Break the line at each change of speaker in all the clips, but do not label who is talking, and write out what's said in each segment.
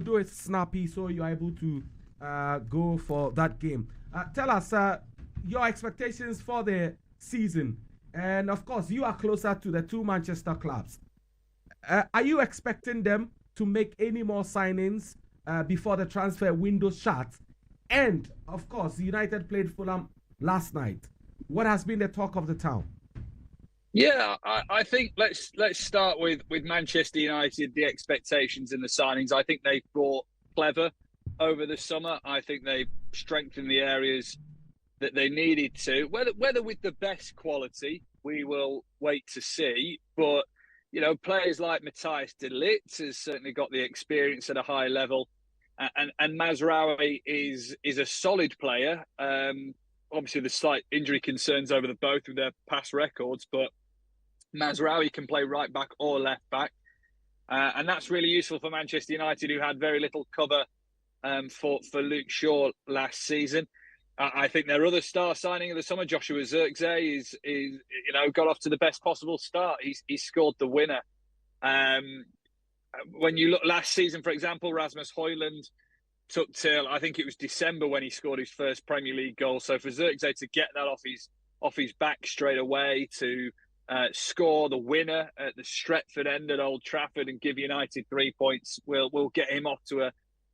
do it snappy so you're able to go for that game. Tell us your expectations for the season. And of course, you are closer to the two Manchester clubs. Are you expecting them to make any more signings before the transfer window shuts? And of course, United played Fulham last night. What has been the talk of the town?
Yeah, I think let's start with Manchester United, the expectations and the signings. I think they've brought clever over the summer. I think they've strengthened the areas that they needed to. Whether with the best quality, we will wait to see. But players like Matthias de Ligt has certainly got the experience at a high level, and Mazraoui is a solid player. Obviously, the slight injury concerns over the both of their past records, but Mazraoui can play right back or left back. And that's really useful for Manchester United, who had very little cover for Luke Shaw last season. I think their other star signing of the summer, Joshua Zirkzee, is got off to the best possible start. He's scored the winner. When you look last season, for example, Rasmus Højlund took till I think it was December when he scored his first Premier League goal. So for Zirkzee to get that off his back straight away, to score the winner at the Stretford end at Old Trafford and give United 3 points, will get him off to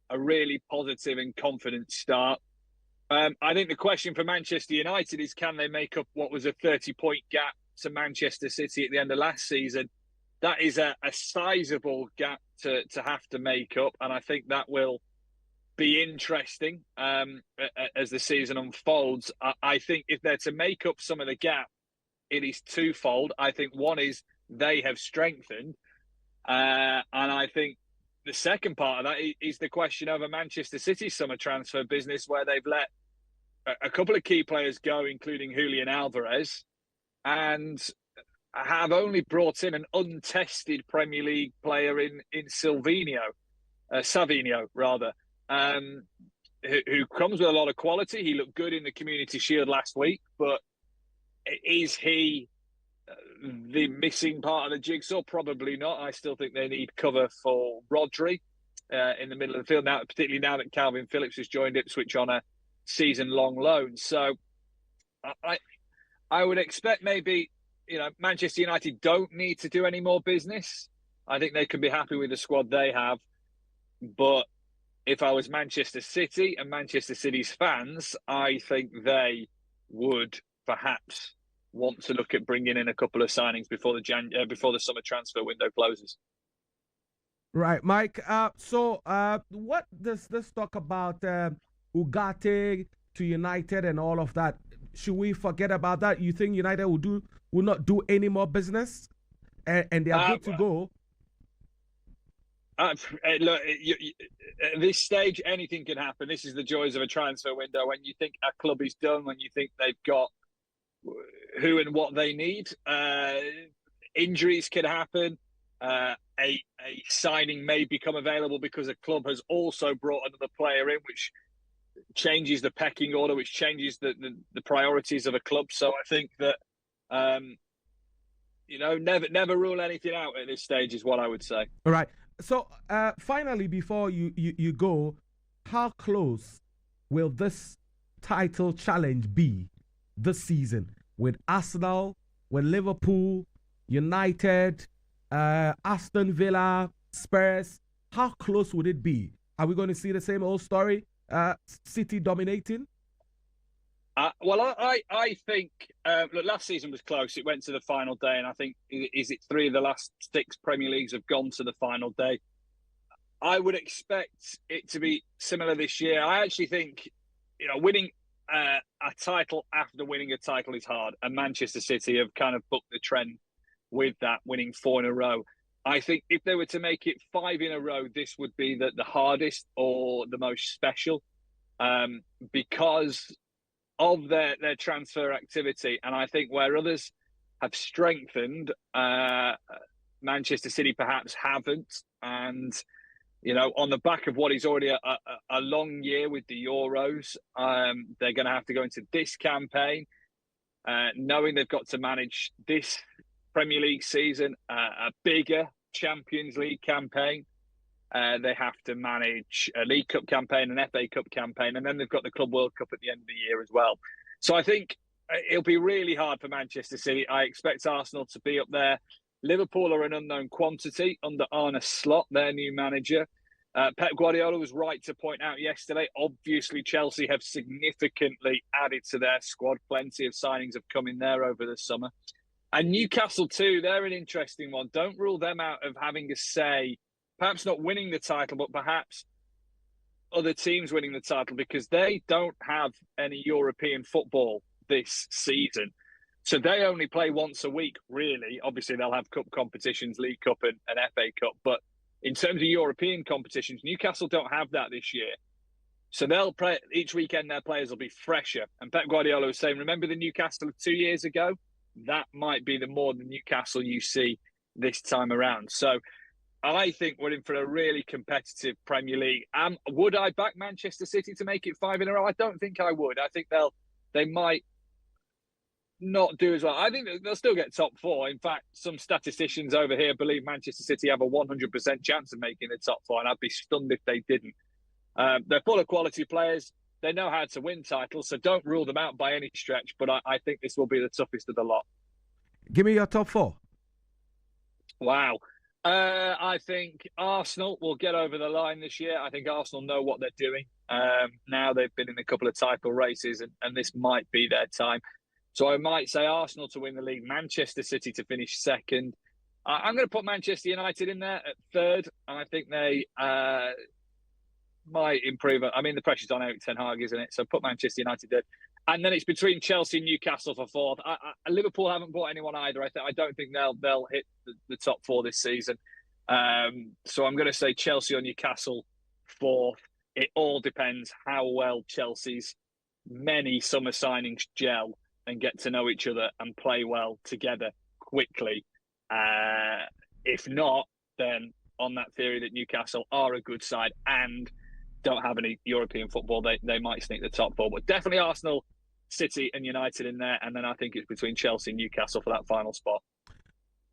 a really positive and confident start. I think the question for Manchester United is, can they make up what was a 30-point gap to Manchester City at the end of last season? That is a sizable gap to have to make up, and I think that will be interesting as the season unfolds. I think if they're to make up some of the gap, it is twofold. I think one is they have strengthened, and I think the second part of that is the question over Manchester City's summer transfer business, where they've let a couple of key players go, including Julian Alvarez, and have only brought in an untested Premier League player in Savinho, who comes with a lot of quality. He looked good in the Community Shield last week, but is he the missing part of the jigsaw? Probably not. I still think they need cover for Rodri in the middle of the field now, particularly now that Calvin Phillips has joined Ipswich on a season-long loan. So I would expect maybe Manchester United don't need to do any more business. I think they can be happy with the squad they have. But if I was Manchester City and Manchester City's fans, I think they would perhaps want to look at bringing in a couple of signings before the summer transfer window closes.
Right, Mike. So what does this talk about Ugarte to United and all of that? Should we forget about that? You think United will not do any more business, and they are good to go?
Look, at this stage, anything can happen. This is the joys of a transfer window. When you think a club is done, when you think they've got who and what they need, injuries can happen. A signing may become available because a club has also brought another player in, which changes the pecking order, which changes the priorities of a club. So I think that never rule anything out at this stage is what I would say.
All right. So finally, before you go, how close will this title challenge be this season with Arsenal, with Liverpool, United, Aston Villa, Spurs? How close would it be? Are we going to see the same old story? City dominating?
Well, I think look, last season was close. It went to the final day, and I think is it 3 of the last 6 Premier Leagues have gone to the final day. I would expect it to be similar this year. I actually think winning a title after winning a title is hard, and Manchester City have kind of booked the trend with that, winning 4 in a row. I think if they were to make it 5 in a row, this would be the hardest or the most special, because of their transfer activity. And I think where others have strengthened, Manchester City perhaps haven't. And, on the back of what is already a long year with the Euros, they're going to have to go into this campaign, knowing they've got to manage this Premier League season, a bigger Champions League campaign. They have to manage a League Cup campaign, an FA Cup campaign, and then they've got the Club World Cup at the end of the year as well. So I think it'll be really hard for Manchester City. I expect Arsenal to be up there. Liverpool are an unknown quantity under Arne Slot, their new manager. Pep Guardiola was right to point out yesterday, obviously Chelsea have significantly added to their squad. Plenty of signings have come in there over the summer. And Newcastle too, they're an interesting one. Don't rule them out of having a say, perhaps not winning the title, but perhaps other teams winning the title, because they don't have any European football this season. So they only play once a week, really. Obviously, they'll have cup competitions, League Cup and FA Cup. But in terms of European competitions, Newcastle don't have that this year. So they'll play each weekend, their players will be fresher. And Pep Guardiola was saying, remember the Newcastle of 2 years ago? That might be the more the Newcastle you see this time around. So I think we're in for a really competitive Premier League. Would I back Manchester City to make it 5 in a row? I don't think I would. I think they might not do as well. I think they'll still get top 4. In fact, some statisticians over here believe Manchester City have a 100% chance of making the top 4, and I'd be stunned if they didn't. They're full of quality players. They know how to win titles, so don't rule them out by any stretch. But I think this will be the toughest of the lot.
Give me your top 4.
Wow. I think Arsenal will get over the line this year. I think Arsenal know what they're doing. Now they've been in a couple of title races, and this might be their time. So I might say Arsenal to win the league, Manchester City to finish second. I'm going to put Manchester United in there at third, and I think they might improve. I mean, the pressure's on Erik ten Hag, isn't it? So put Manchester United there. And then it's between Chelsea and Newcastle for fourth. Liverpool haven't bought anyone either. I don't think they'll hit the top 4 this season. So I'm going to say Chelsea or Newcastle fourth. It all depends how well Chelsea's many summer signings gel and get to know each other and play well together quickly. If not, then on that theory that Newcastle are a good side and don't have any European football, they might sneak the top 4. But definitely Arsenal, City and United in there. And then I think it's between Chelsea and Newcastle for that final spot.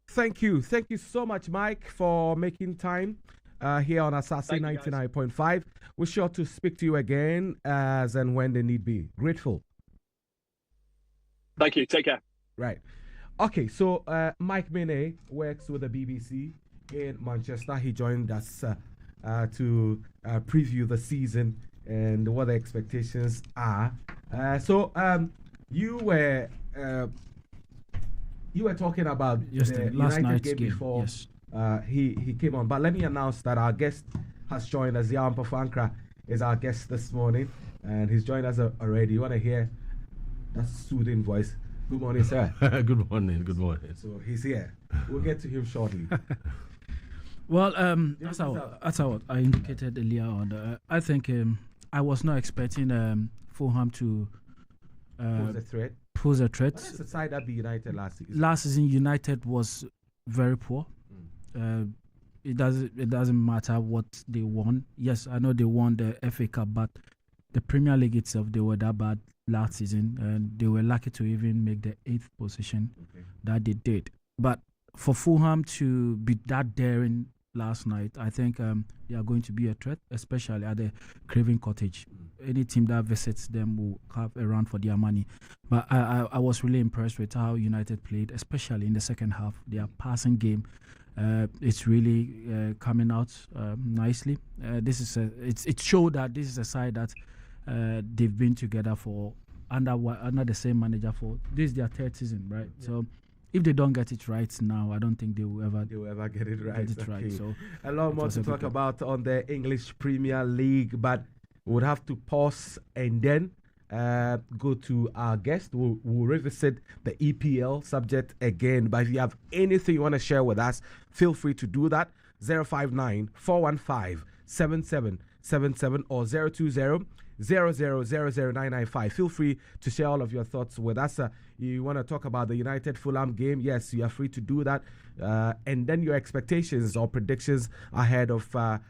Thank you. Thank you so much, Mike, for making time here on Asaase 99.5. We're sure to speak to you again as and when they need be. Grateful.
Thank you. Take care.
Right. Okay, so Mike Mene works with the BBC in Manchester. He joined us to preview the season and what the expectations are. So you were talking about the
last
United
night's
game before
yes.
He came on. But let me announce that our guest has joined us. Yaw Ampofo Ankrah is our guest this morning, and he's joined us already. You want to hear that soothing voice? Good morning, sir.
Good morning. Good morning.
So he's here. We'll get to him shortly.
Well, that's how I indicated earlier on. I think I was not expecting Fulham to pose a threat.
What is the side that beat United last season?
Last season, United was very poor. It doesn't matter what they won. Yes, I know they won the FA Cup, but the Premier League itself, they were that bad last season, and they were lucky to even make the 8th position that they did. But for Fulham to be that daring last night, I think they are going to be a threat, especially at the Craven Cottage. Any team that visits them will have a run for their money. But I was really impressed with how United played, especially in the second half. Their passing game, it's really coming out nicely. It showed that this is a side that they've been together for under the same manager for this is their 3rd season, right? Yeah. So if they don't get it right now, I don't think they will ever
get it right.
So
a lot more to talk about on the English Premier League, but we would have to pause and then go to our guest. We'll revisit the EPL subject again. But if you have anything you want to share with us, feel free to do that. 059-415-7777 or 020-000995. Feel free to share all of your thoughts with us. You want to talk about the United Fulham game? Yes, you are free to do that. And then your expectations or predictions ahead of the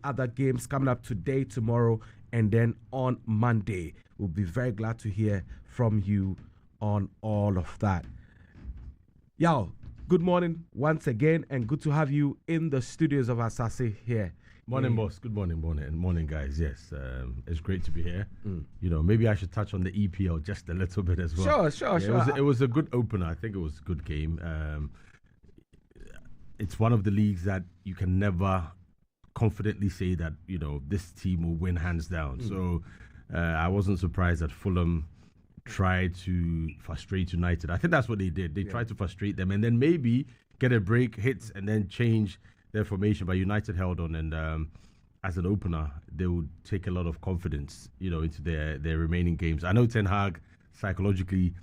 other games coming up today, tomorrow, and then on Monday. We'll be very glad to hear from you on all of that. Yaw, good morning once again, and good to have you in the studios of Asaase here.
Morning, boss. Good morning, guys. Yes, it's great to be here. Maybe I should touch on the EPL just a little bit as well.
Sure.
It was a good opener. I think it was a good game. It's one of the leagues that you can never confidently say that this team will win hands down. So I wasn't surprised that Fulham tried to frustrate United. I think that's what they did. They tried to frustrate them and then maybe get a break, hits, and then change their formation. But United held on, and as an opener, they would take a lot of confidence, into their remaining games. I know Ten Hag psychologically,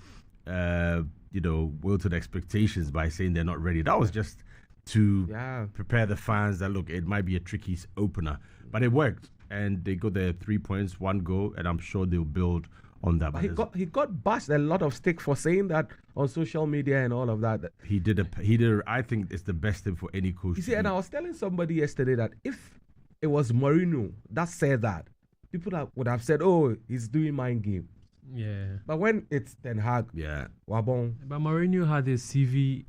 wilted expectations by saying they're not ready. That was just to prepare the fans that, look, it might be a tricky opener. But it worked, and they got their 3 points, 1 goal, and I'm sure they'll build on that.
But he got bashed a lot of stick for saying that on social media and all of that.
He did. I think it's the best thing for any coach.
You see, and I was telling somebody yesterday that if it was Mourinho that said that, people would have said, "Oh, he's doing mind game."
Yeah.
But when it's Ten Hag, wabon.
But Mourinho had a CV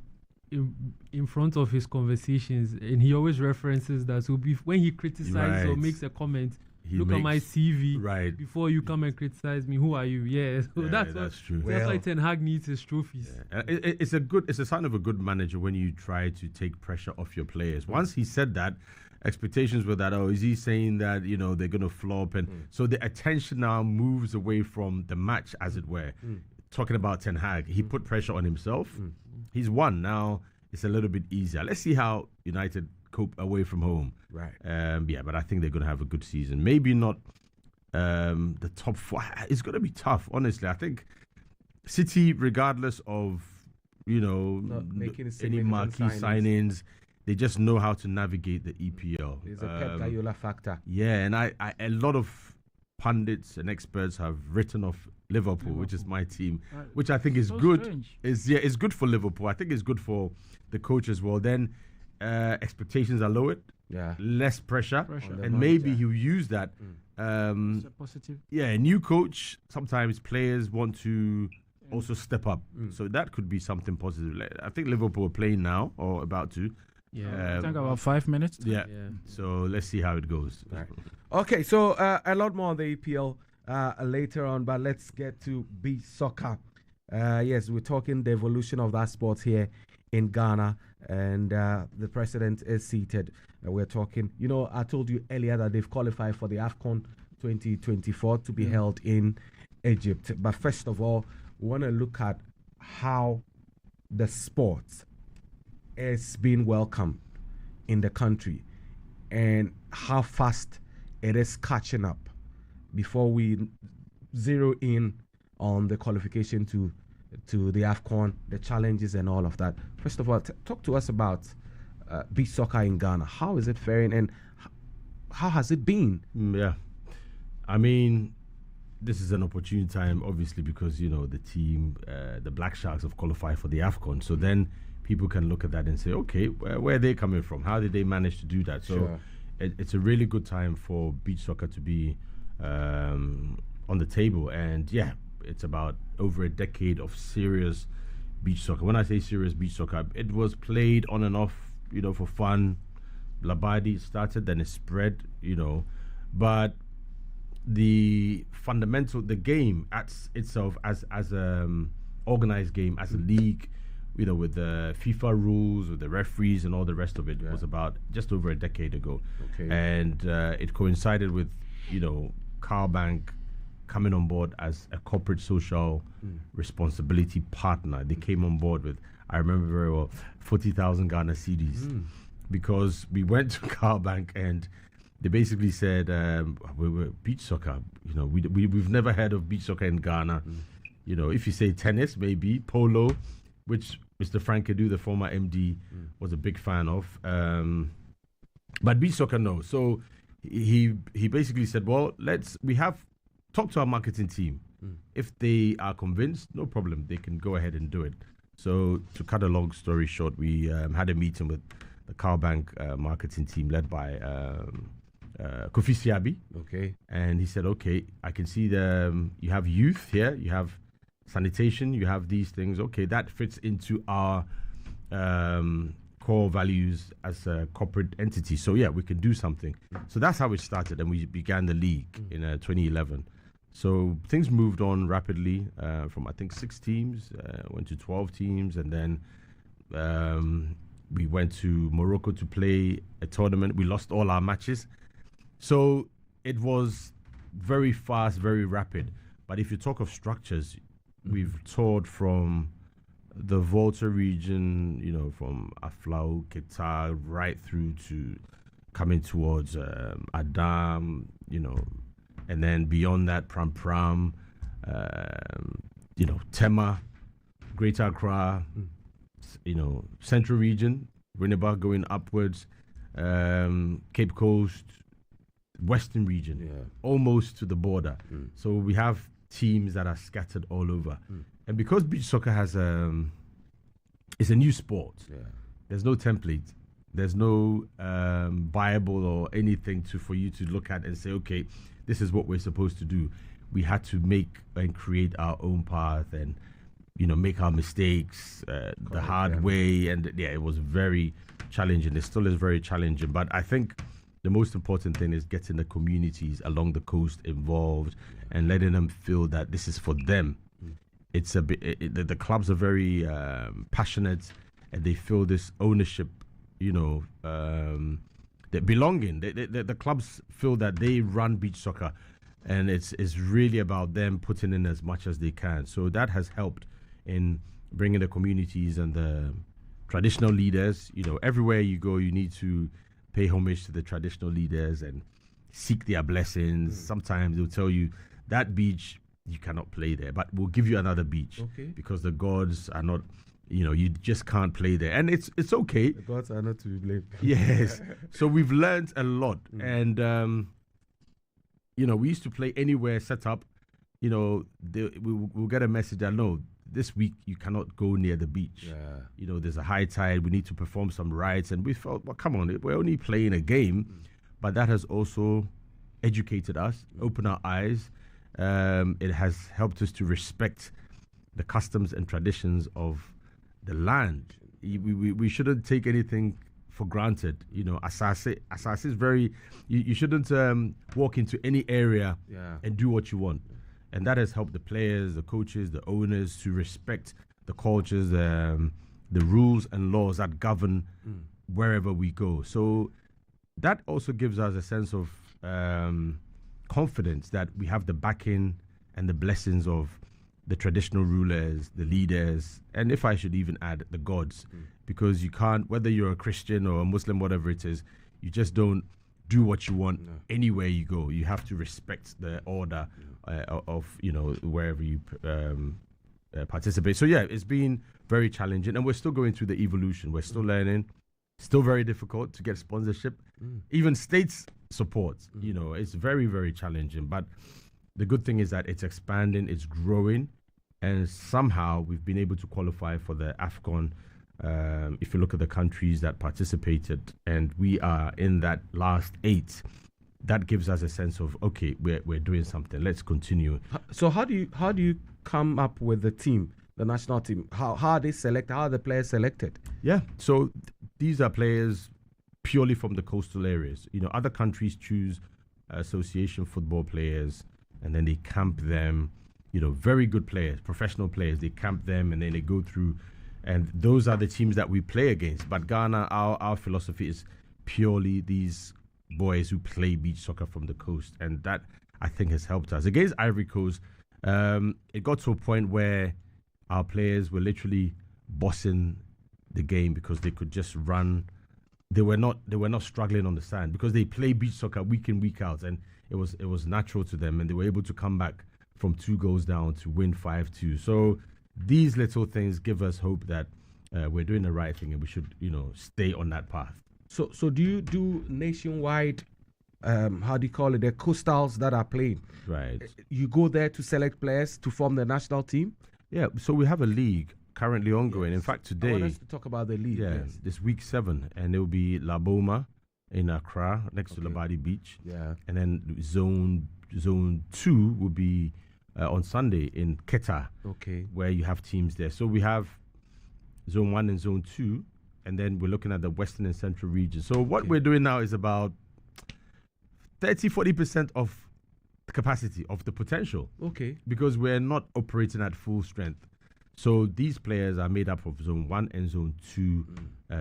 in front of his conversations, and he always references that. So when he criticizes or makes a comment, look at my CV before you come and criticize me. Who are you? Yeah, so that's
true.
That's why Ten Hag needs his trophies.
Yeah. It's a sign of a good manager when you try to take pressure off your players. Once he said that, expectations were that, is he saying that they're going to flop, and so the attention now moves away from the match, as it were. Talking about Ten Hag, he put pressure on himself. He's won. Now it's a little bit easier. Let's see how United cope away from home.
Right.
But I think they're going to have a good season. Maybe not the top 4. It's going to be tough, honestly. I think City, regardless of,
not making
any marquee signings, they just know how to navigate the EPL.
There's a Pep Guardiola factor.
Yeah, and a lot of pundits and experts have written off Liverpool, which is my team, which I think is good. It's good for Liverpool. I think it's good for the coach as well. Then expectations are lowered.
Yeah.
Less pressure. And maybe he'll use that.
It's a positive.
Yeah, a new coach, sometimes players want to also step up. So that could be something positive. I think Liverpool are playing now or about to.
I think about 5 minutes.
Yeah. So let's see how it goes.
Right. Okay, so a lot more on the EPL later on, but let's get to beach soccer. Yes, we're talking the evolution of that sport here in Ghana, and the president is seated. We're talking, I told you earlier that they've qualified for the AFCON 2024 to be held in Egypt. But first of all, we want to look at how the sport is being welcomed in the country and how fast it is catching up before we zero in on the qualification to the AFCON, the challenges and all of that. First of all, talk to us about beach soccer in Ghana. How is it faring and how has it been?
I mean, this is an opportune time, obviously, because, the team, the Black Sharks have qualified for the AFCON. So then people can look at that and say, okay, where are they coming from? How did they manage to do that? So it's a really good time for beach soccer to be on the table. And it's about over a decade of serious beach soccer. When I say serious beach soccer, it was played on and off, for fun. Labadi started, then it spread, but the game itself as organized game, as a league, with the FIFA rules, with the referees and all the rest of it, was about just over a decade ago.
Okay.
And it coincided with, Carl Bank coming on board as a corporate social responsibility partner. They came on board with, I remember very well, 40,000 Ghana cedis, because we went to Carl Bank and they basically said, we were beach soccer. We've never heard of beach soccer in Ghana. If you say tennis, maybe polo, which Mr. Frank Edu, the former MD, was a big fan of. But beach soccer, no. So he basically said, well, we have talked to our marketing team. If they are convinced, no problem, they can go ahead and do it. So to cut a long story short, we had a meeting with the Carl Bank marketing team led by Kofi Siabi.
Okay.
And he said, okay, I can see you have youth here, you have sanitation, you have these things. Okay, that fits into our core values as a corporate entity. So yeah, we can do something. So that's how it started, and we began the league in 2011. So things moved on rapidly from I think 6 teams, went to 12 teams, and then we went to Morocco to play a tournament. We lost all our matches. So it was very fast, very rapid. But if you talk of structures, we've toured from the Volta region, from Aflau, Ketar, right through to coming towards Adam, and then beyond that, Pram, Tema, Greater Accra, Central region, Winneba going upwards, Cape Coast, Western region, almost to the border. So we have teams that are scattered all over. And because beach soccer has it's a new sport, there's no template, there's no Bible or anything for you to look at and say, okay, this is what we're supposed to do. We had to make and create our own path and make our mistakes the hard way. And it was very challenging. It still is very challenging. But I think the most important thing is getting the communities along the coast involved and letting them feel that this is for them. It's a bit. The clubs are very passionate, and they feel this ownership. They belonging. The clubs feel that they run beach soccer, and it's really about them putting in as much as they can. So that has helped in bringing the communities and the traditional leaders. Everywhere you go, you need to pay homage to the traditional leaders and seek their blessings. Sometimes they'll tell you that beach you cannot play there, but we'll give you another beach because the gods are not. You just can't play there, and it's okay.
The gods are not to be blamed.
Yes. So we've learned a lot, and we used to play anywhere set up. We'll get a message that no, this week you cannot go near the beach. There's a high tide. We need to perform some rites, and we felt, well, come on, we're only playing a game, but that has also educated us, opened our eyes. It has helped us to respect the customs and traditions of the land. We shouldn't take anything for granted. Asaase is very. You shouldn't walk into any area and do what you want, and that has helped the players, the coaches, the owners to respect the cultures, the rules and laws that govern wherever we go. So that also gives us a sense of confidence that we have the backing and the blessings of the traditional rulers, the leaders, and if I should even add, the gods, because you can't, whether you're a Christian or a Muslim, whatever it is, you just don't do what you want anywhere you go. You have to respect the order of wherever you participate. So yeah, it's been very challenging, and we're still going through the evolution. We're still learning. Still very difficult to get sponsorship, even states support. It's very, very challenging. But the good thing is that it's expanding, it's growing, and somehow we've been able to qualify for the AFCON. If you look at the countries that participated, and we are in that last 8, that gives us a sense of, okay, we're doing something. Let's continue.
So how do you come up with the team, the national team? How are they selected? How are the players selected?
Yeah, so these are players purely from the coastal areas. Other countries choose association football players, and then they camp them. Very good players, professional players. They camp them, and then they go through. And those are the teams that we play against. But Ghana, our philosophy is purely these boys who play beach soccer from the coast. And that, I think, has helped us. Against Ivory Coast, it got to a point where our players were literally bossing the game because they could just run. They were not struggling on the sand because they play beach soccer week in, week out. And it was natural to them. And they were able to come back from 2 goals down to win 5-2. So these little things give us hope that we're doing the right thing and we should, stay on that path.
So do you do nationwide, how do you call it, the coastals that are playing?
Right.
You go there to select players to form the national team?
Yeah, so we have a league currently ongoing.
Yes.
In fact, today...
I want us to talk about the league.
Yeah,
yes.
This week 7, and it will be La Boma in Accra, next to Labadi Beach.
Yeah.
And then zone 2 will be on Sunday in Ketar,
okay,
where you have teams there. So we have Zone 1 and Zone 2, and then we're looking at the Western and Central region. So what we're doing now is about 30-40% of the capacity, of the potential.
Okay.
Because we're not operating at full strength. So these players are made up of Zone 1 and Zone 2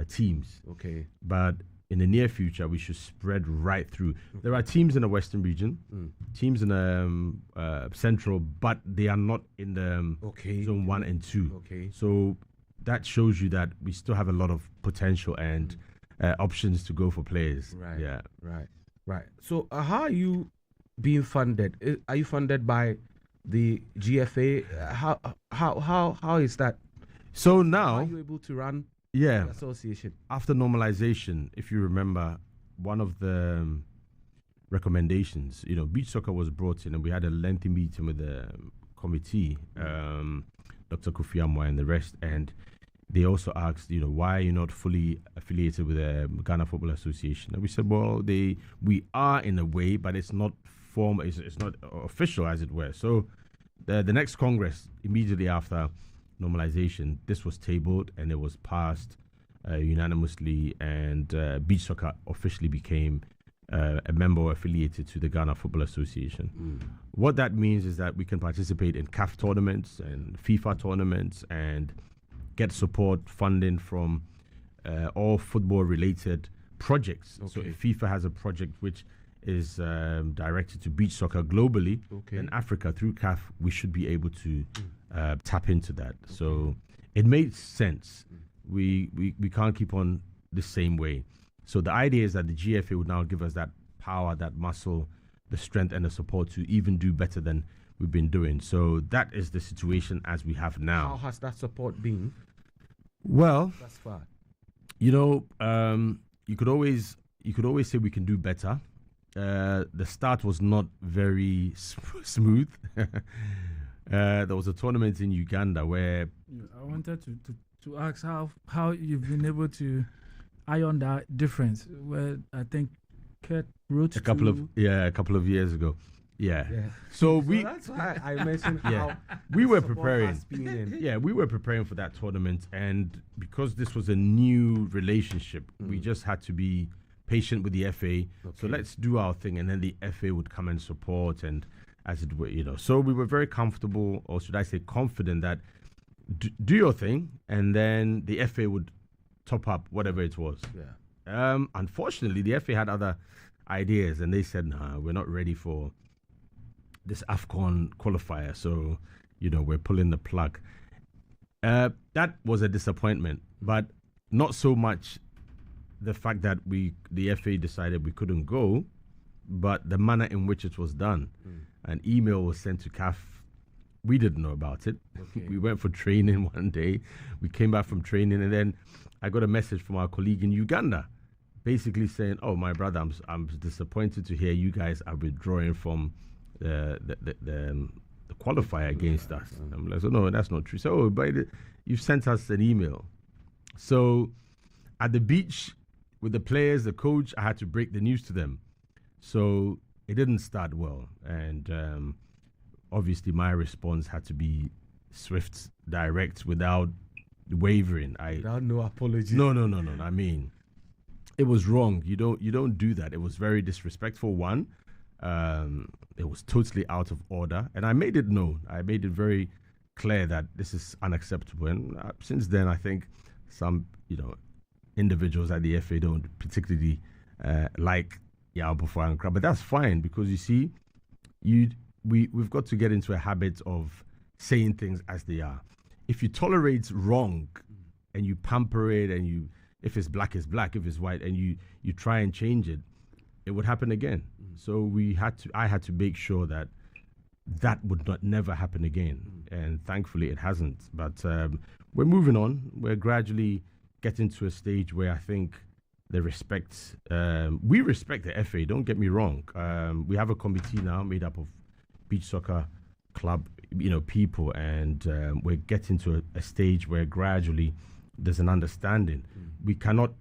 teams.
Okay.
But in the near future, we should spread right through. There are teams in the Western region, teams in the Central, but they are not in the Zone 1 and 2.
Okay.
So that shows you that we still have a lot of potential and options to go for players.
Right.
Yeah.
Right. So how are you being funded? Are you funded by the GFA? How is that?
So now,
how are you able to run
the
association?
After normalization, if you remember, one of the recommendations, beach soccer was brought in, and we had a lengthy meeting with the committee, Dr. Kofi Amwa and the rest, and they also asked, why are you not fully affiliated with the Ghana Football Association? And we said, well, we are in a way, but it's not formal, it's not official, as it were. So the next Congress, immediately after normalization, this was tabled and it was passed unanimously, and beach soccer officially became a member affiliated to the Ghana Football Association. What that means is that we can participate in CAF tournaments and FIFA tournaments and get support funding from all football-related projects. So if FIFA has a project which is directed to beach soccer globally, in Africa through CAF, we should be able to tap into that. So it made sense. We can't keep on the same way. So the idea is that the GFA would now give us that power, that muscle, the strength and the support to even do better than we've been doing. So that is the situation as we have now.
How has that support been?
Well,
that's far.
You could always say we can do better. The start was not very smooth. There was a tournament in Uganda where
I wanted to ask how you've been able to iron that difference. Where I think Kurt wrote
a couple of years ago. Yeah. So
that's why I mentioned how
we were preparing. We were preparing for that tournament, and because this was a new relationship, we just had to be patient with the FA. So let's do our thing, and then the FA would come and support, and as it were, So we were very comfortable, or should I say confident, that do your thing, and then the FA would top up whatever it was. Unfortunately, the FA had other ideas, and they said, "Nah, we're not ready for this AFCON qualifier, so we're pulling the plug." That was a disappointment, but not so much the fact that the FA decided we couldn't go, but the manner in which it was done. An email was sent to CAF. We didn't know about it. We went for training one day. We came back from training, and then I got a message from our colleague in Uganda, basically saying, "Oh, my brother, I'm disappointed to hear you guys are withdrawing from the qualifier against us." I'm like, "So no, that's not true." So, but you've sent us an email. So at the beach with the players, the coach, I had to break the news to them. So it didn't start well, and obviously my response had to be swift, direct, without wavering.
Without no apology.
No. I mean, it was wrong. You don't do that. It was very disrespectful. One. It was totally out of order, and I made it known. I made it very clear that this is unacceptable. And since then, I think some individuals at the FA don't particularly like Yaw Ampofo Ankrah, but that's fine, because you see, we've got to get into a habit of saying things as they are. If you tolerate wrong and you pamper it, and if it's black, it's black, if it's white, and you try and change it, it would happen again. So I had to make sure that would never happen again. And thankfully it hasn't. But we're moving on. We're gradually getting to a stage where I think we respect the FA, don't get me wrong. We have a committee now made up of beach soccer club, people, and we're getting to a stage where gradually there's an understanding. We cannot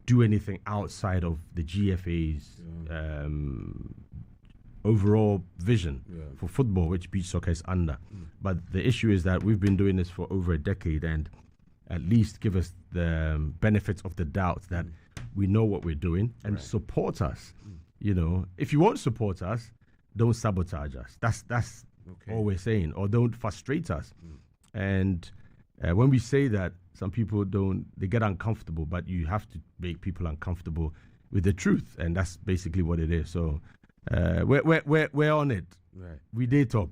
do anything outside of the GFA's overall vision for football, which beach soccer is under. But the issue is that we've been doing this for over a decade, and at least give us the benefits of the doubt that we know what we're doing and support us. You know, if you won't support us, don't sabotage us. That's all we're saying, or don't frustrate us. And when we say that, some people they get uncomfortable, but you have to make people uncomfortable with the truth, and that's basically what it is. So we're on it.
Right. We
did top.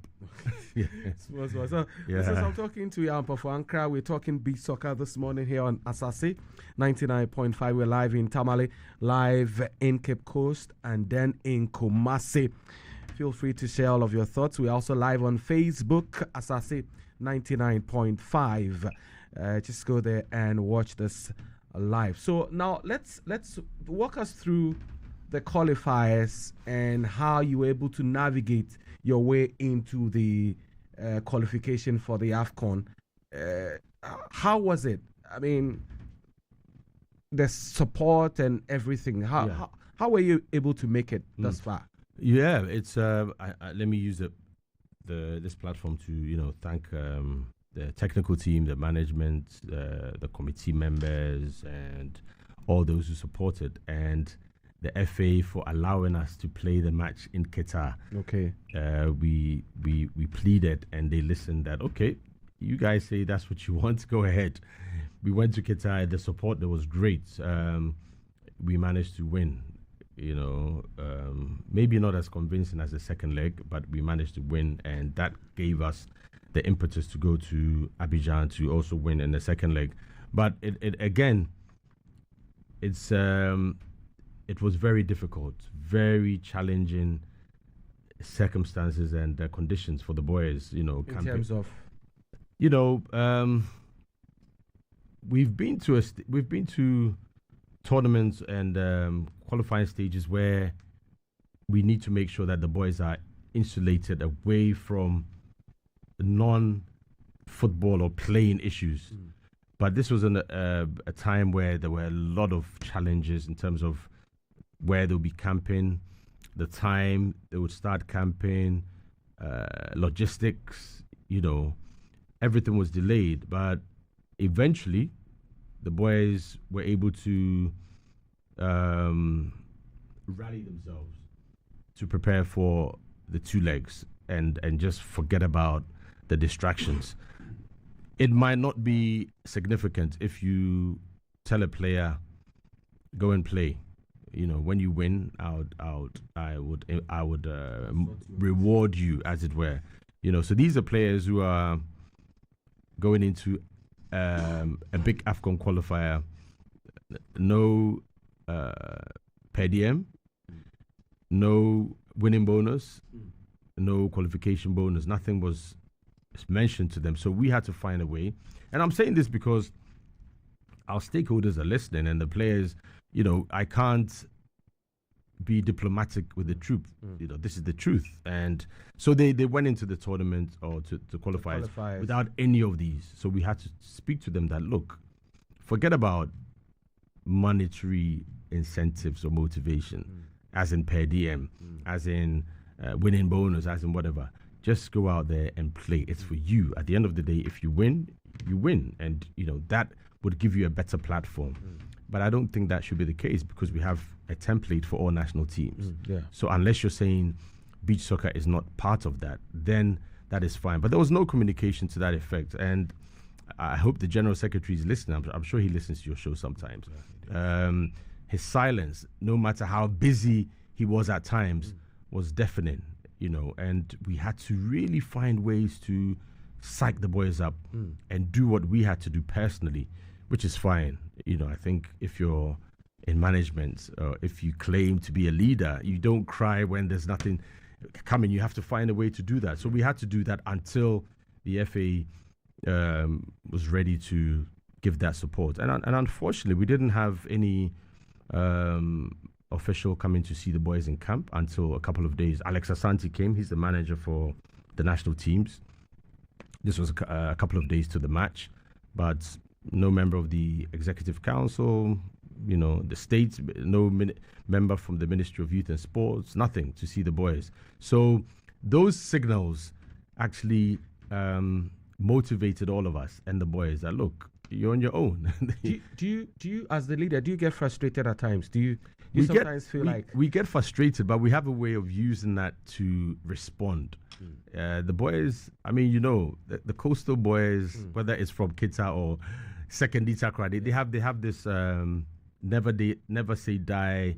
So I'm talking to Yaw Ampofo Ankrah. We're talking beach soccer this morning here on Asaase 99.5. We're live in Tamale, live in Cape Coast, and then in Kumasi. Feel free to share all of your thoughts. We're also live on Facebook, Asaase 99.5. Just go there and watch this live. So now let's walk us through the qualifiers and how you were able to navigate your way into the qualification for the AFCON. How was it? I mean, the support and everything. How were you able to make it thus far?
Yeah, it's let me use this platform to thank the technical team, the management, the committee members, and all those who supported, and the FA for allowing us to play the match in Qatar.
Okay.
We pleaded, and they listened. That okay, you guys say that's what you want, go ahead. We went to Qatar. The support there was great. We managed to win. Maybe not as convincing as the second leg, but we managed to win, and that gave us the impetus to go to Abidjan to also win in the second leg. But it was very difficult, very challenging circumstances and conditions for the boys.
In terms of,
we've been to tournaments and qualifying stages where we need to make sure that the boys are insulated away from non-football or playing issues. But this was a time where there were a lot of challenges in terms of where they'll be camping, the time they would start camping, logistics, everything was delayed. But eventually, the boys were able to rally themselves to prepare for the two legs and just forget about the distractions. It might not be significant if you tell a player, go and play. When you win, I would reward you, as it were. So these are players who are going into a big AFCON qualifier. No per diem, no winning bonus, no qualification bonus. Nothing was mentioned to them. So we had to find a way. And I'm saying this because our stakeholders are listening, and the players, I can't be diplomatic with the truth. This is the truth. And so they went into the tournament or to qualify without any of these. So we had to speak to them that, look, forget about monetary incentives or motivation, as in per diem, as in winning bonus, as in whatever. Just go out there and play. It's for you. At the end of the day, if you win, you win. And, that would give you a better platform. But I don't think that should be the case, because we have a template for all national teams. So unless you're saying beach soccer is not part of that, then that is fine. But there was no communication to that effect. And I hope the General Secretary is listening. I'm sure he listens to your show sometimes. His silence, no matter how busy he was at times, was deafening. And we had to really find ways to psych the boys up and do what we had to do personally, which is fine. I think if you're in management, if you claim to be a leader, you don't cry when there's nothing coming. You have to find a way to do that. So we had to do that until the FA was ready to give that support. And unfortunately, we didn't have any official coming to see the boys in camp until a couple of days. Alex Asante came. He's the manager for the national teams. This was a couple of days to the match, but no member of the executive council, the states, no member from the Ministry of Youth and Sports, nothing to see the boys. So those signals actually motivated all of us and the boys that, look, you're on your own.
do you as the leader, do you get frustrated at times? Do you sometimes feel like
we get frustrated, but we have a way of using that to respond. The boys, I mean, the coastal boys, whether it's from Kita or Second Itakra, they have this never say die,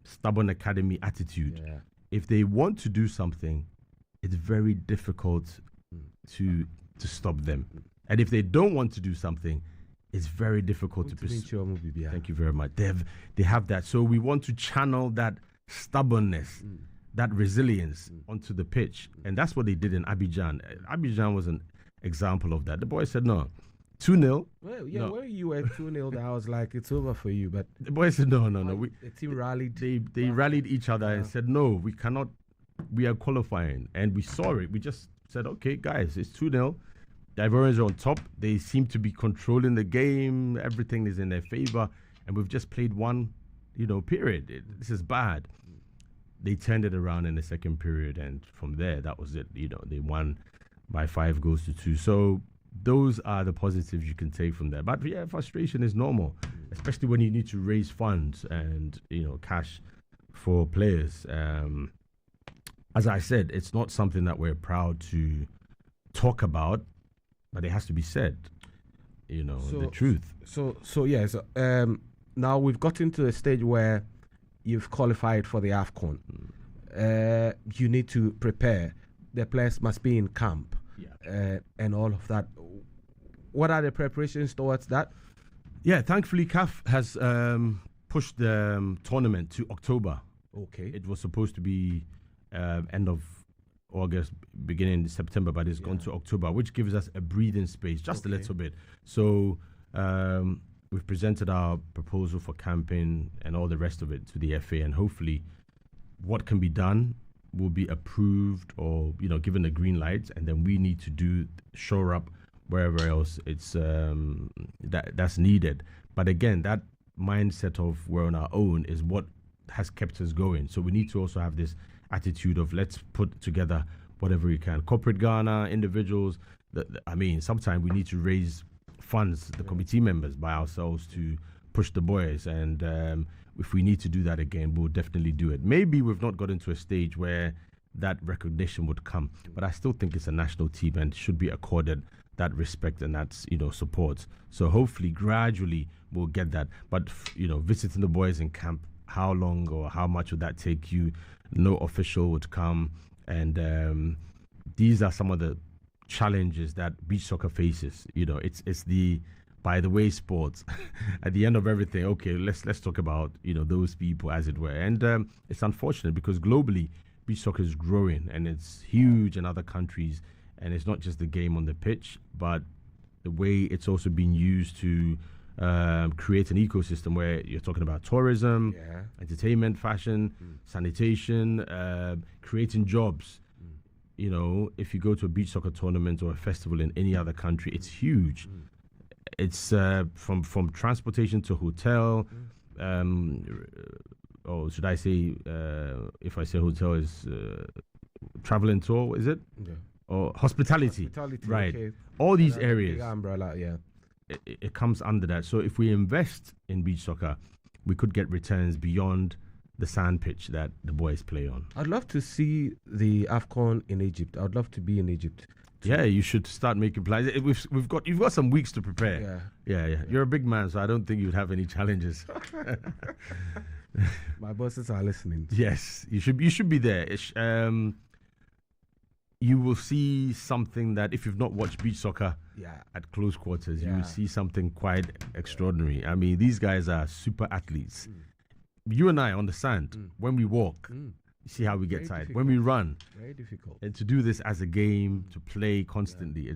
stubborn academy attitude. Yeah. If they want to do something, it's very difficult to stop them. And if they don't want to do something, it's very difficult to pursue. Thank you very much. They have that. So we want to channel that stubbornness, that resilience onto the pitch. And that's what they did in Abidjan. Abidjan was an example of that. The boys said, no, 2-0.
Well, yeah, when you were 2-0, I was like, it's over for you. But
the boys said, no.
The team rallied.
They rallied each other and said, no, we cannot. We are qualifying. And we saw it. We just said, okay, guys, it's 2-0. The Ivorians are on top. They seem to be controlling the game. Everything is in their favor. And we've just played one, period. This is bad. They turned it around in the second period. And from there, that was it. They won by 5-2. So those are the positives you can take from there. But yeah, frustration is normal, especially when you need to raise funds and, cash for players. As I said, it's not something that we're proud to talk about, but it has to be said, the truth.
Now we've gotten to a stage where you've qualified for the AFCON. You need to prepare. The players must be in camp, and all of that. What are the preparations towards that?
Yeah, thankfully CAF has pushed the tournament to October.
Okay.
It was supposed to be end of August, beginning September, but it's gone to October, which gives us a breathing space, just a little bit. So we've presented our proposal for camping and all the rest of it to the FA, and hopefully what can be done will be approved or, given the green lights, and then we need to shore up wherever else it's that's needed. But again, that mindset of we're on our own is what has kept us going. So we need to also have this attitude of let's put together whatever we can. Corporate Ghana, individuals, sometimes we need to raise funds, the committee members, by ourselves to push the boys. And if we need to do that again, we'll definitely do it. Maybe we've not gotten to a stage where that recognition would come, but I still think it's a national team and should be accorded that respect and that support. So hopefully gradually we'll get that. But visiting the boys in camp, how long or how much would that take you? No official would come, and these are some of the challenges that beach soccer faces. It's the by the way sports. At the end of everything, okay, let's talk about those people, as it were. And it's unfortunate because globally beach soccer is growing and it's huge in other countries, and it's not just the game on the pitch, but the way it's also being used to create an ecosystem where you're talking about tourism, entertainment, fashion, sanitation, creating jobs. If you go to a beach soccer tournament or a festival in any other country, it's huge. It's from transportation to hotel, or should I say, if I say hotel is travel and tour, is it? Yeah. Or hospitality, right? Okay. All these areas.
Umbrella, yeah.
It comes under that. So if we invest in beach soccer, we could get returns beyond the sand pitch that the boys play on.
I'd love to see the AFCON in Egypt. I'd love to be in Egypt.
Yeah, you should start making plans. You've got some weeks to prepare. Yeah. You're a big man, so I don't think you'd have any challenges.
My bosses are listening.
Yes, you should be there. You will see something that if you've not watched beach soccer at close quarters, you will see something quite extraordinary. I mean, these guys are super athletes. You and I on the sand, when we walk, you see how we get tired. Difficult. When we run,
very difficult.
And to do this as a game, to play constantly,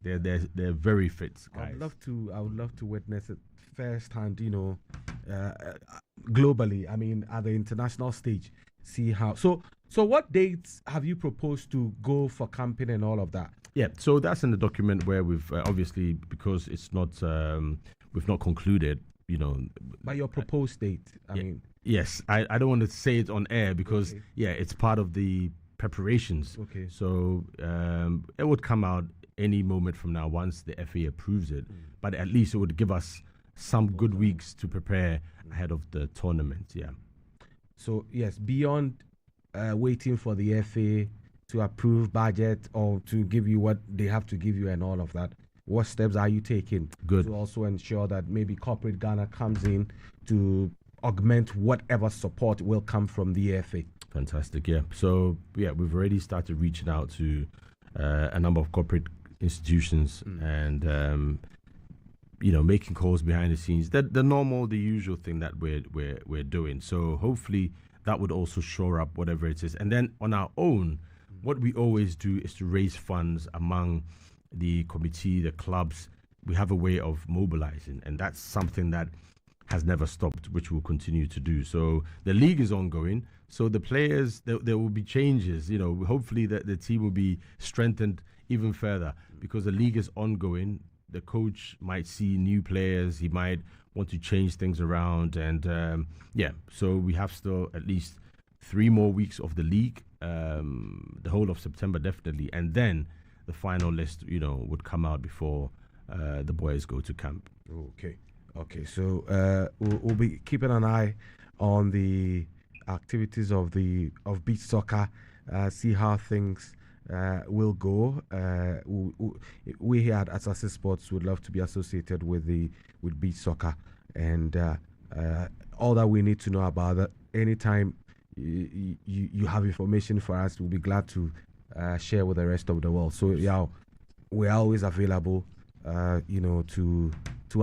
they're very fit guys.
I would love to witness it firsthand, globally. I mean, at the international stage, see how. So what dates have you proposed to go for camping and all of that?
Yeah, so that's in the document where we've obviously, because it's not we've not concluded,
By your proposed date, I mean.
Yes, I don't want to say it on air because it's part of the preparations.
Okay.
So it would come out any moment from now once the FA approves it. But at least it would give us some good weeks to prepare ahead of the tournament. Yeah.
So yes, beyond waiting for the FA to approve budget or to give you what they have to give you and all of that, what steps are you taking to also ensure that maybe corporate Ghana comes in to augment whatever support will come from the FA?
Fantastic, yeah. So, yeah, we've already started reaching out to a number of corporate institutions and, making calls behind the scenes. The normal, the usual thing that we're doing. So hopefully that would also shore up whatever it is. And then on our own, what we always do is to raise funds among the committee, the clubs. We have a way of mobilizing, and that's something that has never stopped, which we'll continue to do. So the league is ongoing. So the players, there will be changes. Hopefully the team will be strengthened even further because the league is ongoing. The coach might see new players. He might want to change things around. And so we have still at least 3 more weeks of the league, the whole of September definitely. And then the final list, would come out before the boys go to camp.
Okay. So we'll be keeping an eye on the activities of beach soccer, see how things will go. We here at Asaase Sports would love to be associated with beach soccer, and all that we need to know about that. Anytime you have information for us, we'll be glad to share with the rest of the world. So yeah, we're always available, to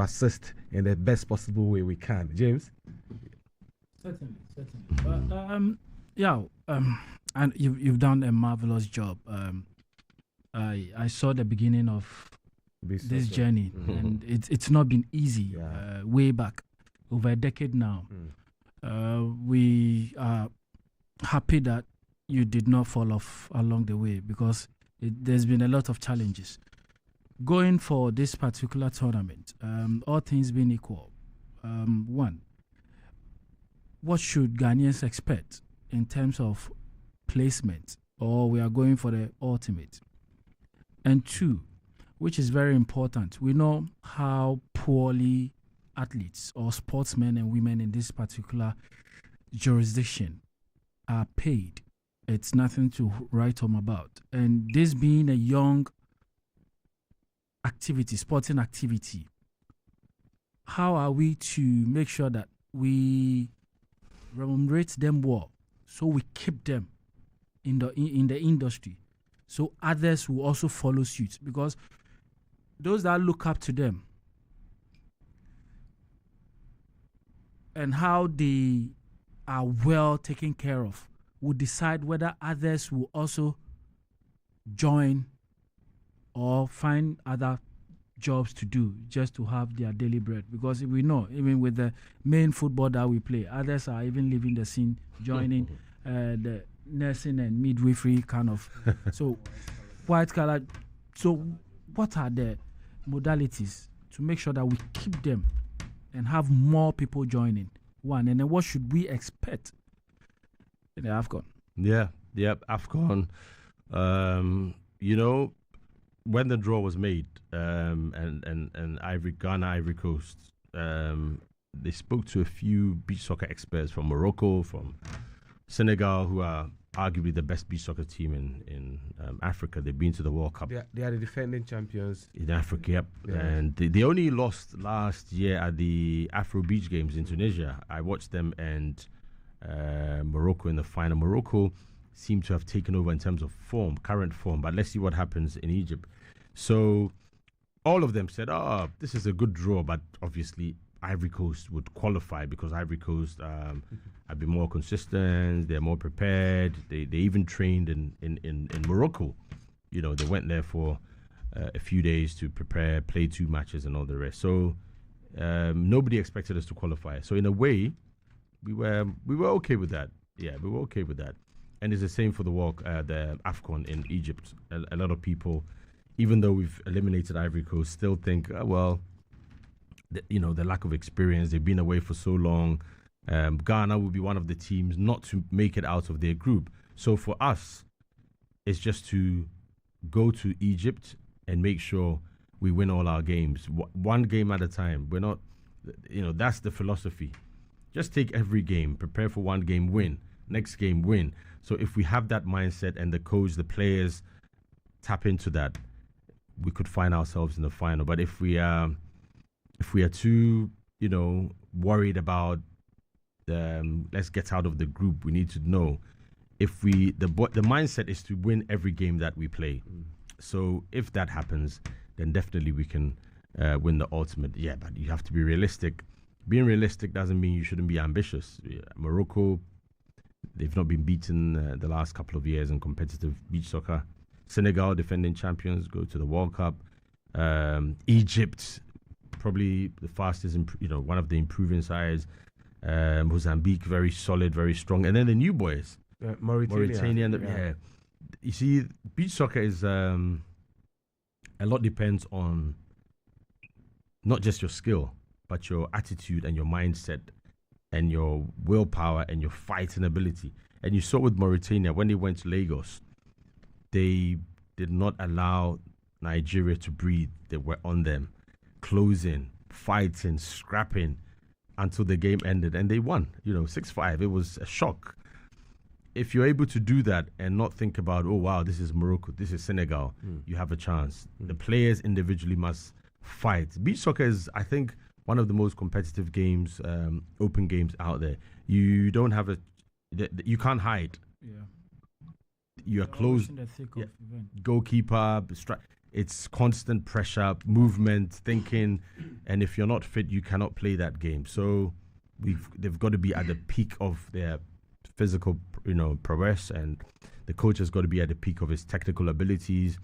assist in the best possible way we can. James?
Certainly. And you've done a marvelous job. I saw the beginning of this journey, and it's not been easy. Way back, over a decade now. We are happy that you did not fall off along the way because there's been a lot of challenges. Going for this particular tournament, all things being equal, one, what should Ghanaians expect in terms of placement, or we are going for the ultimate? And 2, which is very important, we know how poorly athletes or sportsmen and women in this particular jurisdiction are paid. It's nothing to write home about. And this being a young activity, sporting activity, how are we to make sure that we remunerate them well so we keep them in the industry so others will also follow suit? Because those that look up to them and how they are well taken care of will decide whether others will also join or find other jobs to do just to have their daily bread. Because we know, even with the main football that we play, others are even leaving the scene, joining the nursing and midwifery kind of. So, white collar. So, what are the modalities to make sure that we keep them and have more people joining? One, and then what should we expect in the AFCON?
AFCON. When the draw was made, and Ghana, Ivory Coast, they spoke to a few beach soccer experts from Morocco, from Senegal, who are arguably the best beach soccer team in Africa. They've been to the World Cup.
They are the defending champions
in Africa. Yep. Yeah. And they only lost last year at the Afro Beach Games in Tunisia. I watched them and Morocco in the final. Morocco seem to have taken over in terms of current form, but let's see what happens in Egypt. So all of them said, this is a good draw, but obviously Ivory Coast would qualify because Ivory Coast have been more consistent, they're more prepared, they even trained in Morocco. They went there for a few days to prepare, play 2 matches and all the rest. So nobody expected us to qualify. So in a way, we were okay with that. Yeah, we were okay with that. And it's the same for the AFCON in Egypt. A lot of people, even though we've eliminated Ivory Coast, still think, the lack of experience. They've been away for so long. Ghana will be one of the teams not to make it out of their group. So for us, it's just to go to Egypt and make sure we win all our games, one game at a time. We're not, that's the philosophy. Just take every game, prepare for one game, win. Next game, win. So if we have that mindset and the coach, the players tap into that, we could find ourselves in the final. But if we are too, worried about let's get out of the group, we need to know if the mindset is to win every game that we play. So if that happens, then definitely we can win the ultimate. Yeah, but you have to be realistic. Being realistic doesn't mean you shouldn't be ambitious. Morocco, they've not been beaten the last couple of years in competitive beach soccer. Senegal, defending champions, go to the World Cup. Egypt, probably the fastest, one of the improving sides. Mozambique, very solid, very strong. And then the new boys. Mauritania. You see, beach soccer is a lot depends on not just your skill, but your attitude and your mindset and your willpower and your fighting ability. And you saw with Mauritania, when they went to Lagos, they did not allow Nigeria to breathe. They were on them, closing, fighting, scrapping until the game ended. And they won, 6-5. It was a shock. If you're able to do that and not think about, oh, wow, this is Morocco, this is Senegal, you have a chance. The players individually must fight. Beach soccer is, I think, one of the most competitive games, open games out there. You don't have you can't hide.
Yeah.
You are close. Goalkeeper, it's constant pressure, movement, thinking, and if you're not fit, you cannot play that game. So they've got to be at the peak of their physical, prowess, and the coach has got to be at the peak of his technical abilities.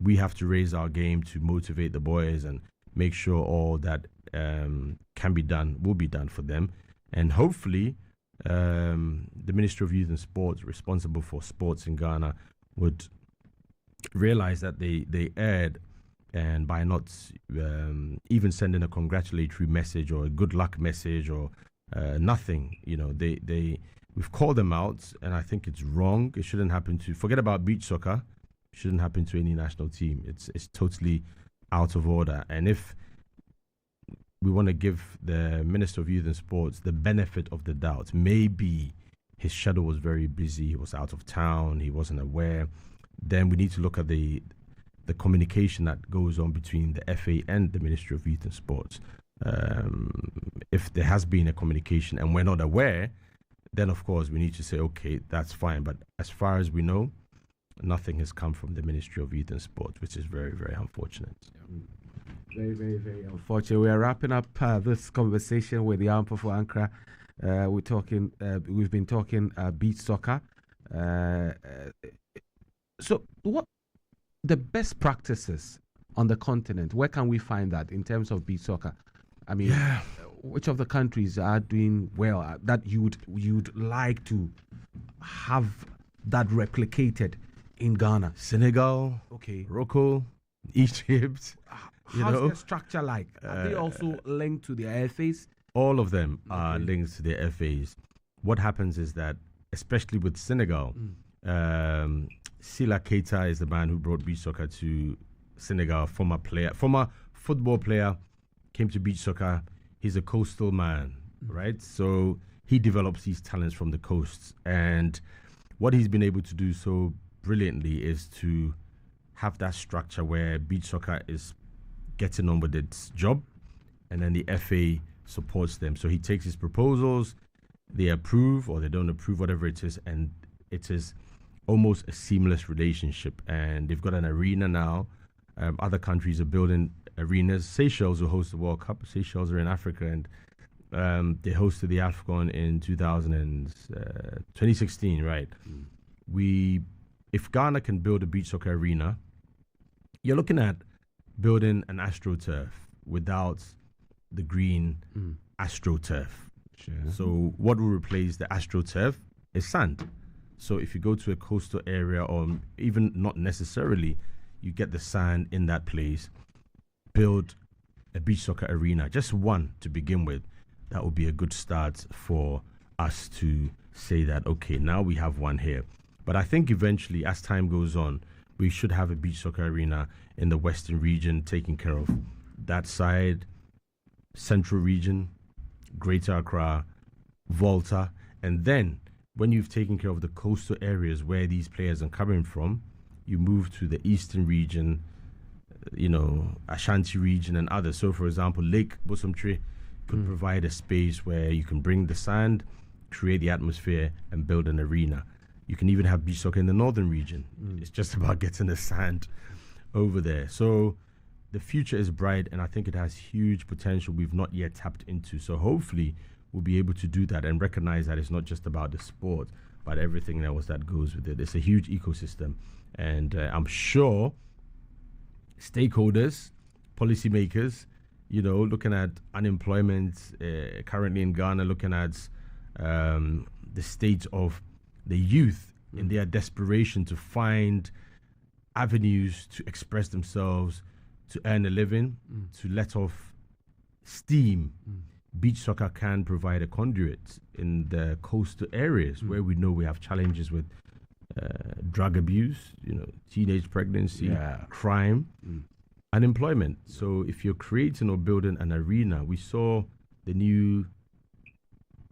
We have to raise our game to motivate the boys and make sure all that can be done will be done for them. And hopefully the Ministry of Youth and Sports, responsible for sports in Ghana, would realize that they erred, and by not even sending a congratulatory message or a good luck message or nothing, we've called them out, and I think it's wrong. It shouldn't happen forget about beach soccer. It shouldn't happen to any national team. It's totally out of order. And if we want to give the Minister of Youth and Sports the benefit of the doubt, maybe his schedule was very busy, he was out of town, he wasn't aware, then we need to look at the communication that goes on between the FA and the Ministry of Youth and Sports. If there has been a communication and we're not aware, then of course we need to say, okay, that's fine. But as far as we know, nothing has come from the Ministry of Youth and Sports, which is very, very unfortunate.
Very, very, very unfortunate. We are wrapping up this conversation with Yaw Ampofo Ankrah. We've been talking beach soccer. So what the best practices on the continent, where can we find that in terms of beach soccer? I mean, which of the countries are doing well that you'd like to have that replicated in Ghana?
Senegal, Morocco, Egypt.
How's the structure like? Are they also linked to their FAs?
All of them are linked to their FAs. What happens is that, especially with Senegal, Sila Keita is the man who brought beach soccer to Senegal, former football player, came to beach soccer. He's a coastal man, right? So he develops these talents from the coasts. And what he's been able to do so brilliantly is to have that structure where beach soccer is getting on with its job, and then the FA supports them. So he takes his proposals, they approve or they don't approve, whatever it is, and it is almost a seamless relationship. And they've got an arena now. Other countries are building arenas. Seychelles will host the World Cup. Seychelles are in Africa, and they hosted the AFCON in 2016, right? If Ghana can build a beach soccer arena, you're looking at building an AstroTurf without the green AstroTurf. Sure. So what will replace the AstroTurf is sand. So if you go to a coastal area, or even not necessarily, you get the sand in that place, build a beach soccer arena, just one to begin with. That would be a good start for us to say that, okay, now we have one here. But I think eventually, as time goes on, we should have a beach soccer arena in the Western region taking care of that side, Central region, Greater Accra, Volta, and then when you've taken care of the coastal areas where these players are coming from, you move to the Eastern region, Ashanti region and others. So, for example, Lake Bosomtwe could provide a space where you can bring the sand, create the atmosphere, and build an arena. You can even have beach soccer in the northern region. It's just about getting the sand over there. So the future is bright, and I think it has huge potential we've not yet tapped into. So hopefully we'll be able to do that and recognize that it's not just about the sport, but everything else that goes with it. It's a huge ecosystem, and I'm sure stakeholders, policymakers, looking at unemployment currently in Ghana, looking at the state of the youth in their desperation to find avenues to express themselves, to earn a living, to let off steam. Beach soccer can provide a conduit in the coastal areas where we know we have challenges with drug abuse, teenage pregnancy, crime, unemployment. So if you're creating or building an arena, we saw the new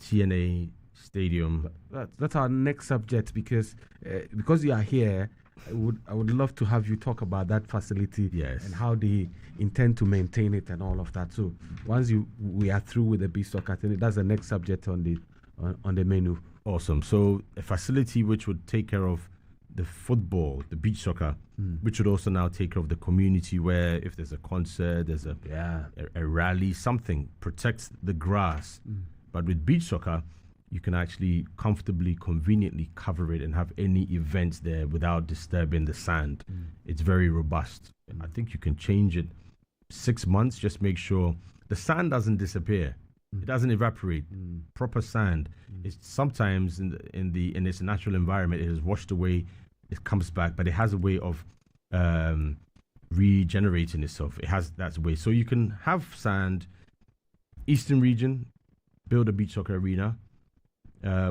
TNA stadium.
That's our next subject, because you are here, I would love to have you talk about that facility, and how they intend to maintain it and all of that. So once we are through with the beach soccer, I think that's the next subject on the menu.
Awesome. So a facility which would take care of the football, the beach soccer, which would also now take care of the community, where if there's a concert, there's a rally, something protects the grass. But with beach soccer, you can actually comfortably, conveniently cover it and have any events there without disturbing the sand. It's very robust. I think you can change it 6 months, just make sure the sand doesn't disappear. It doesn't evaporate. Proper sand. It's sometimes in its natural environment, it is washed away, it comes back, but it has a way of regenerating itself. It has that way. So you can have sand. Eastern region, build a beach soccer arena.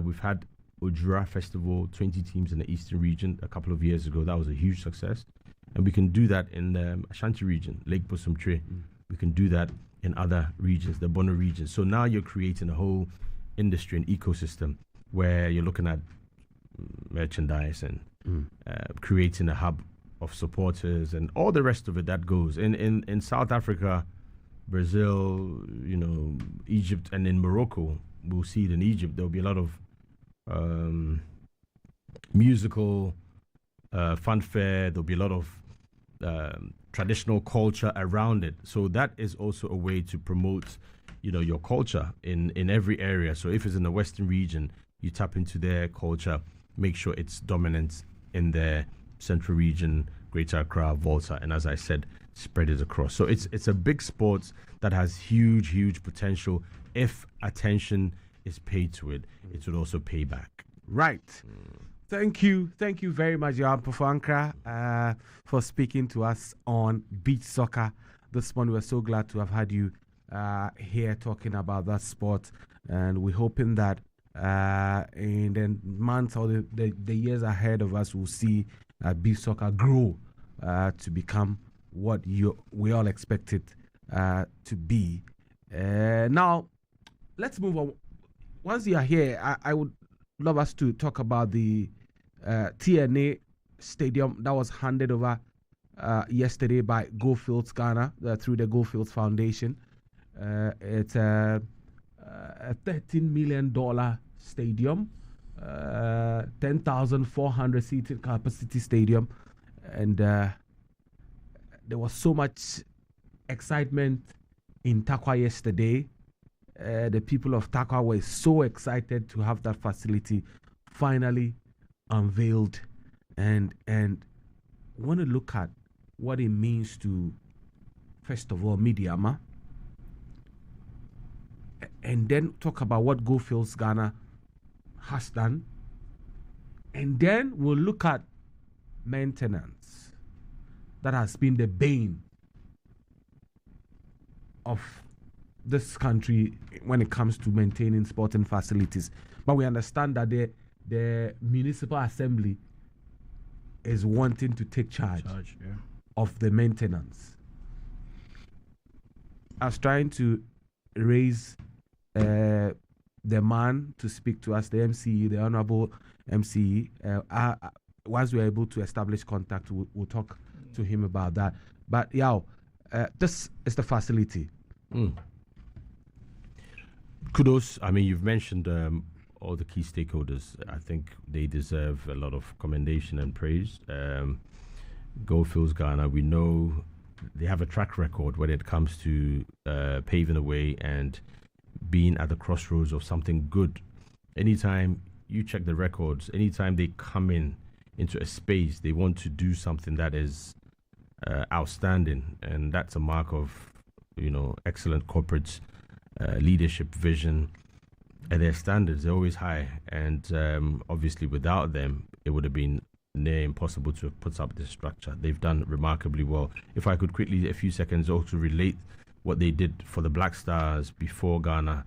We've had Ojura Festival, 20 teams in the Eastern region a couple of years ago. That was a huge success. And we can do that in the Ashanti region, Lake Bosomtwe. We can do that in other regions, the Bono region. So now you're creating a whole industry and ecosystem where you're looking at merchandise and creating a hub of supporters and all the rest of it that goes. In South Africa, Brazil, Egypt, and in Morocco, we'll see it in Egypt. There'll be a lot of musical fanfare. There'll be a lot of traditional culture around it. So that is also a way to promote, your culture in every area. So if it's in the Western region, you tap into their culture, make sure it's dominant in the Central region, Greater Accra, Volta, and as I said, spread it across. So it's a big sport that has huge potential. If attention is paid to it, it would also pay back.
Right. Thank you very much, Yaw Ampofo Ankrah, for speaking to us on beach soccer this morning. We're so glad to have had you here talking about that sport, and we're hoping that in the months or the years ahead of us, we'll see beach soccer grow to become what we all expect it to be. Now, let's move on. Once you are here, I would love us to talk about the TNA stadium that was handed over yesterday by Goldfields Ghana through the Goldfields Foundation. It's a $13 million stadium, 10,400 seating capacity stadium, and there was so much excitement in Takwa yesterday. The people of Takwa were so excited to have that facility finally unveiled, and want to look at what it means to, first of all, Mediama, and then talk about what Goldfields Ghana has done, and then we'll look at maintenance that has been the bane of this country when it comes to maintaining sporting facilities. But we understand that the municipal assembly is wanting to take charge of the maintenance. I was trying to raise the man to speak to us, the MCE, the Honorable MCE. Once we're able to establish contact, we'll talk to him about that. But Yaw, this is the facility.
Kudos. I mean, you've mentioned all the key stakeholders. I think they deserve a lot of commendation and praise. Goldfields Ghana, we know they have a track record when it comes to paving the way and being at the crossroads of something good. Anytime you check the records, anytime they come into a space, they want to do something that is outstanding, and that's a mark of, excellent corporate leadership, vision, and their standards are always high. And obviously, without them, it would have been near impossible to have put up this structure. They've done remarkably well. If I could quickly, a few seconds, also relate what they did for the Black Stars before Ghana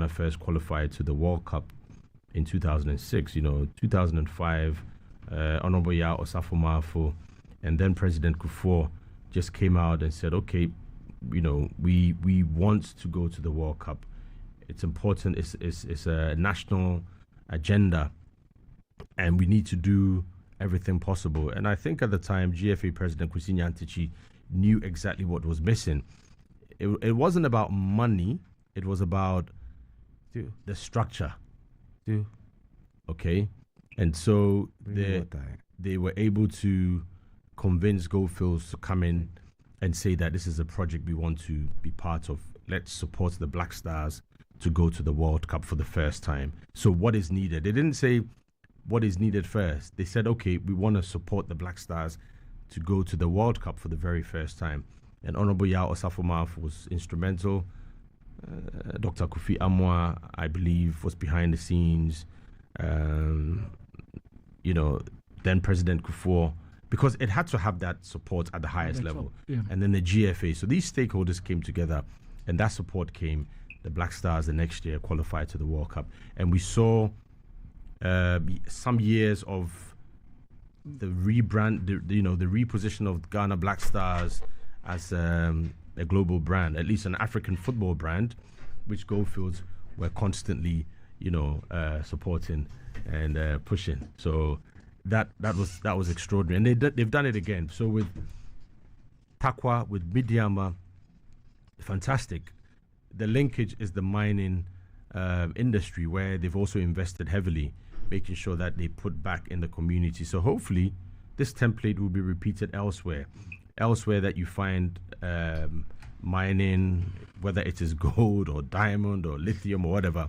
first qualified to the World Cup in 2006. 2005, Honorable Yaw Ampofo Ankrah and then President Kufuor just came out and said, okay, we want to go to the World Cup. It's important. It's a national agenda, and we need to do everything possible. And I think at the time, GFA President Kwesi Nyantakyi knew exactly what was missing. It wasn't about money. It was about the structure. Okay? And so they were able to convince Goldfields to come in and say that this is a project we want to be part of. Let's support the Black Stars to go to the World Cup for the first time. So what is needed? They didn't say what is needed first. They said, okay, we want to support the Black Stars to go to the World Cup for the very first time. And Honorable Yaw Ampofo Ankrah was instrumental. Dr. Kofi Amwa, I believe, was behind the scenes. Then President Kufuor, because it had to have that support at the highest level. Yeah. And then the GFA. So these stakeholders came together, and that support came. The Black Stars the next year qualified to the World Cup. And we saw some years of the rebrand, the reposition of Ghana Black Stars as a global brand, at least an African football brand, which Goldfields were constantly, supporting and pushing. So that was extraordinary, and they've done it again. So with Takwa, with Midiama, fantastic. The linkage is the mining industry, where they've also invested heavily, making sure that they put back in the community. So hopefully this template will be repeated elsewhere that you find mining, whether it is gold or diamond or lithium or whatever,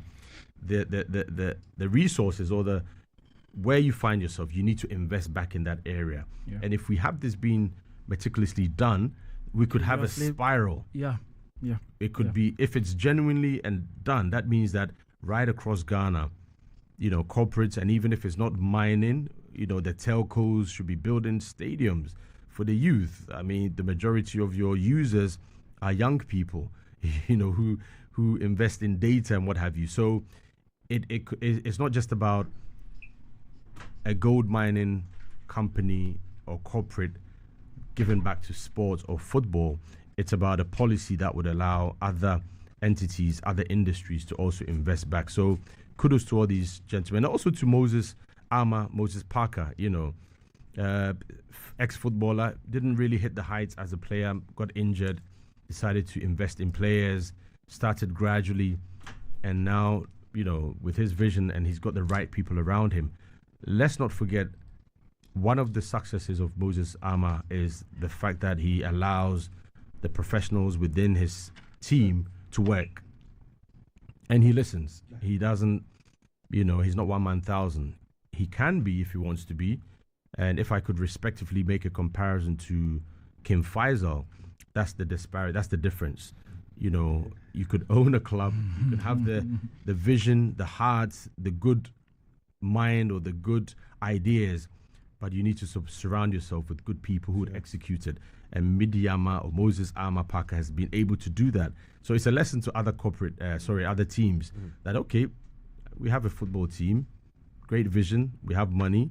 the resources or where you find yourself, you need to invest back in that area. Yeah. And if we have this being meticulously done, we could have a spiral.
Yeah.
It could be, if it's genuinely and done, that means that right across Ghana, corporates, and even if it's not mining, the telcos should be building stadiums for the youth. I mean, the majority of your users are young people, who invest in data and what have you. So it's not just about a gold mining company or corporate giving back to sports or football. It's about a policy that would allow other entities, other industries to also invest back. So kudos to all these gentlemen. And also to Moses Parker, ex-footballer, didn't really hit the heights as a player, got injured, decided to invest in players, started gradually, and now, with his vision, and he's got the right people around him. Let's not forget, one of the successes of Moses Ama is the fact that he allows the professionals within his team to work. And he listens. He doesn't, he's not one man thousand. He can be if he wants to be. And if I could respectively make a comparison to Kim Faisal, that's the disparity, that's the difference. You could own a club, you could have the vision, the heart, the good mind or the good ideas, but you need to surround yourself with good people who would execute it. And Midiama or Moses Parker has been able to do that. So it's a lesson to other other teams that, okay, we have a football team, great vision, we have money,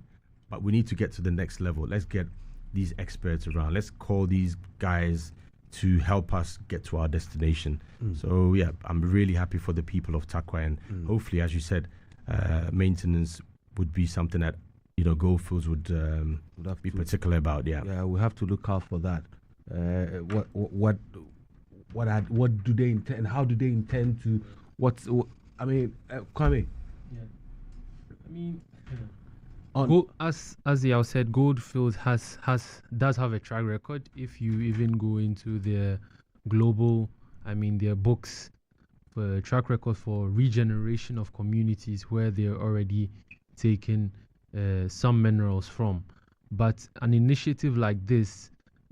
but we need to get to the next level. Let's get these experts around. Let's call these guys to help us get to our destination. So yeah, I'm really happy for the people of Tarkwa, and hopefully, as you said, maintenance would be something that Goldfields would be particular about.
Yeah, we have to look out for that. What do they intend? How do they intend to? Kwame.
Yeah, I mean, as Yaw said, Goldfields does have a track record. If you even go into their global, their books, for track record for regeneration of communities where they're already taking some minerals from. But an initiative like this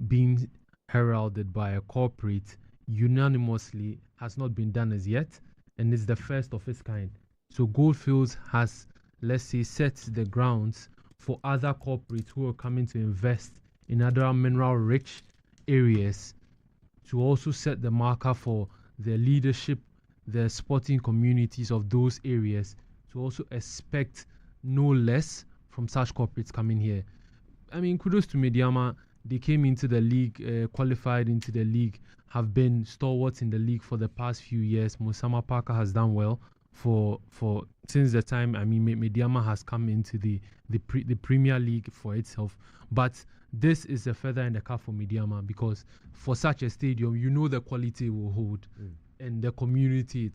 being heralded by a corporate unanimously has not been done as yet, and it's the first of its kind. So Goldfields has, let's say, set the grounds for other corporates who are coming to invest in other mineral-rich areas to also set the marker for the leadership, the sporting communities of those areas to also expect no less from such corporates coming here. Kudos to Medeama. They came into the league, qualified into the league, have been stalwarts in the league for the past few years. Mosama Parker has done well for since the time. Medeama has come into the Premier League for itself. But this is a feather in the cap for Medeama, because for such a stadium, the quality will hold, and the community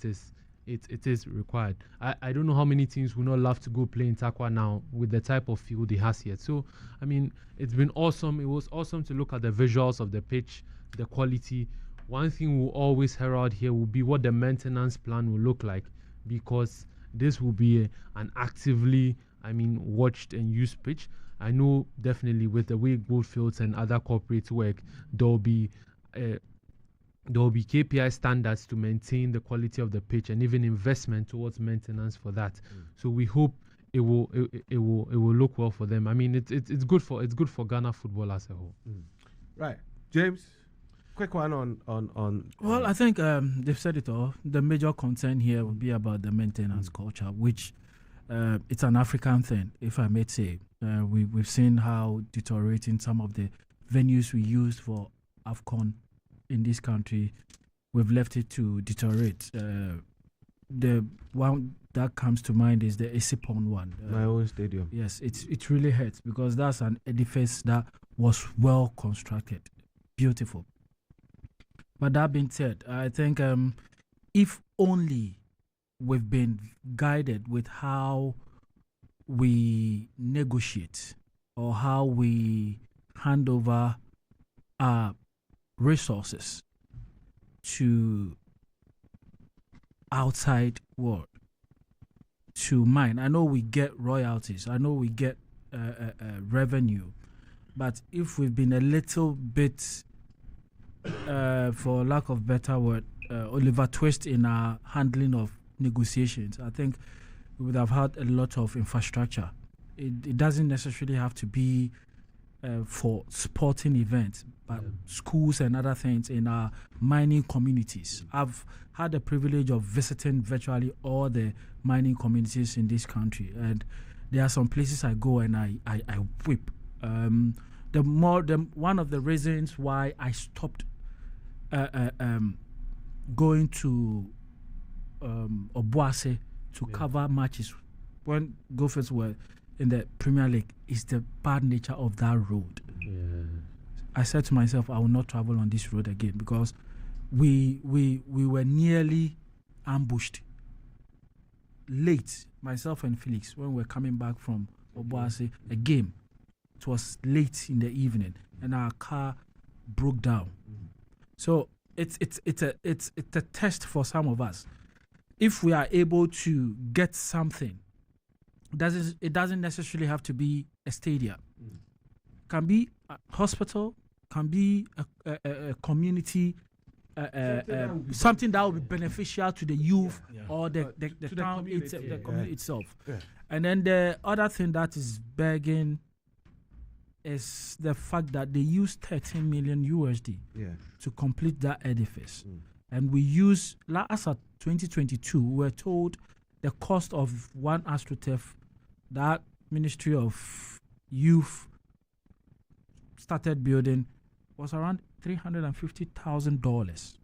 it is required. I don't know how many teams will not love to go play in Tarkwa now with the type of field it has here. So, it's been awesome. It was awesome to look at the visuals of the pitch, the quality. One thing we'll always herald here will be what the maintenance plan will look like, because this will be an actively, watched and used pitch. I know definitely with the way Goldfields and other corporates work, there will be KPI standards to maintain the quality of the pitch, and even investment towards maintenance for that. So we hope it will look well for them. It's good for Ghana football as a whole.
Right, James. Quick one on.
Well, I think they've said it all. The major concern here will be about the maintenance culture, which it's an African thing, if I may say. We've seen how deteriorating some of the venues we used for AFCON in this country, we've left it to deteriorate. The one that comes to mind is the Esipon one.
My own stadium.
Yes, it really hurts, because that's an edifice that was well constructed, beautiful. But that being said, I think if only we've been guided with how we negotiate or how we hand over our resources to outside world to mine. I know we get royalties, I know we get revenue, but if we've been a little bit for lack of better word, Oliver Twist in our handling of negotiations, I think we would have had a lot of infrastructure. It doesn't necessarily have to be for sporting events, but schools and other things in our mining communities. I've had the privilege of visiting virtually all the mining communities in this country, and there are some places I go and I weep. One of the reasons why I stopped going to Obuasi to cover matches when Gophers were in the Premier League is the bad nature of that road. I said to myself, I will not travel on this road again, because we were nearly ambushed late, myself and Felix, when we were coming back from Obuasi, a game. It was late in the evening, and our car broke down. So it's a test for some of us. If we are able to get something, it doesn't necessarily have to be a stadium. Can be a hospital, can be a community, something that will be beneficial to the youth or the town itself, the community itself. And then the other thing that is begging is the fact that they used 13 million USD to complete that edifice. And we use, as of 2022, we were told the cost of one AstroTurf, that Ministry of youth started building was around $350,000.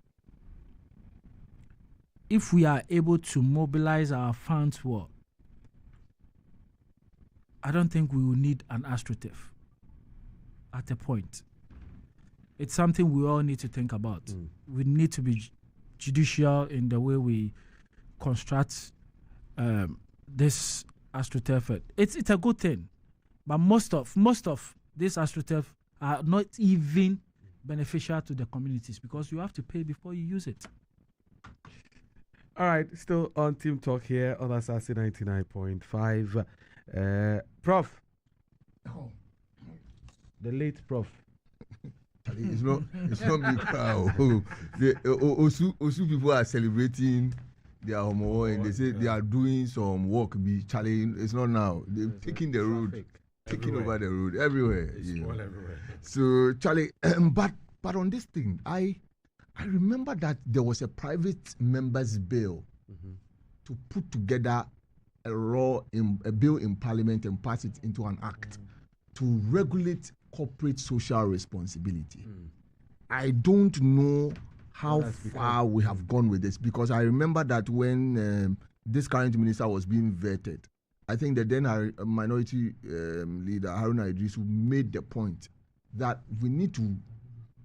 If we are able to mobilize our funds well, I don't think we will need an astroturf at a point. It's something we all need to think about. We need to be judicial in the way we construct this astroturf. It's a good thing, but most of this astroturf are not even beneficial to the communities because you have to pay before you use it.
All right, still on Team Talk here on Asaase 99.5. Prof. The late Prof.
It's not me crowd. Osu people are celebrating their homo and they say they are doing some work. It's not now. They're taking the road, taking over the road everywhere.
Everywhere.
So Charlie, but on this thing, I remember that there was a private members bill to put together a bill in Parliament and pass it into an act to regulate corporate social responsibility. I don't know how far we have gone with this because I remember that when this current minister was being vetted, I think the then minority leader Haruna Idrisu made the point that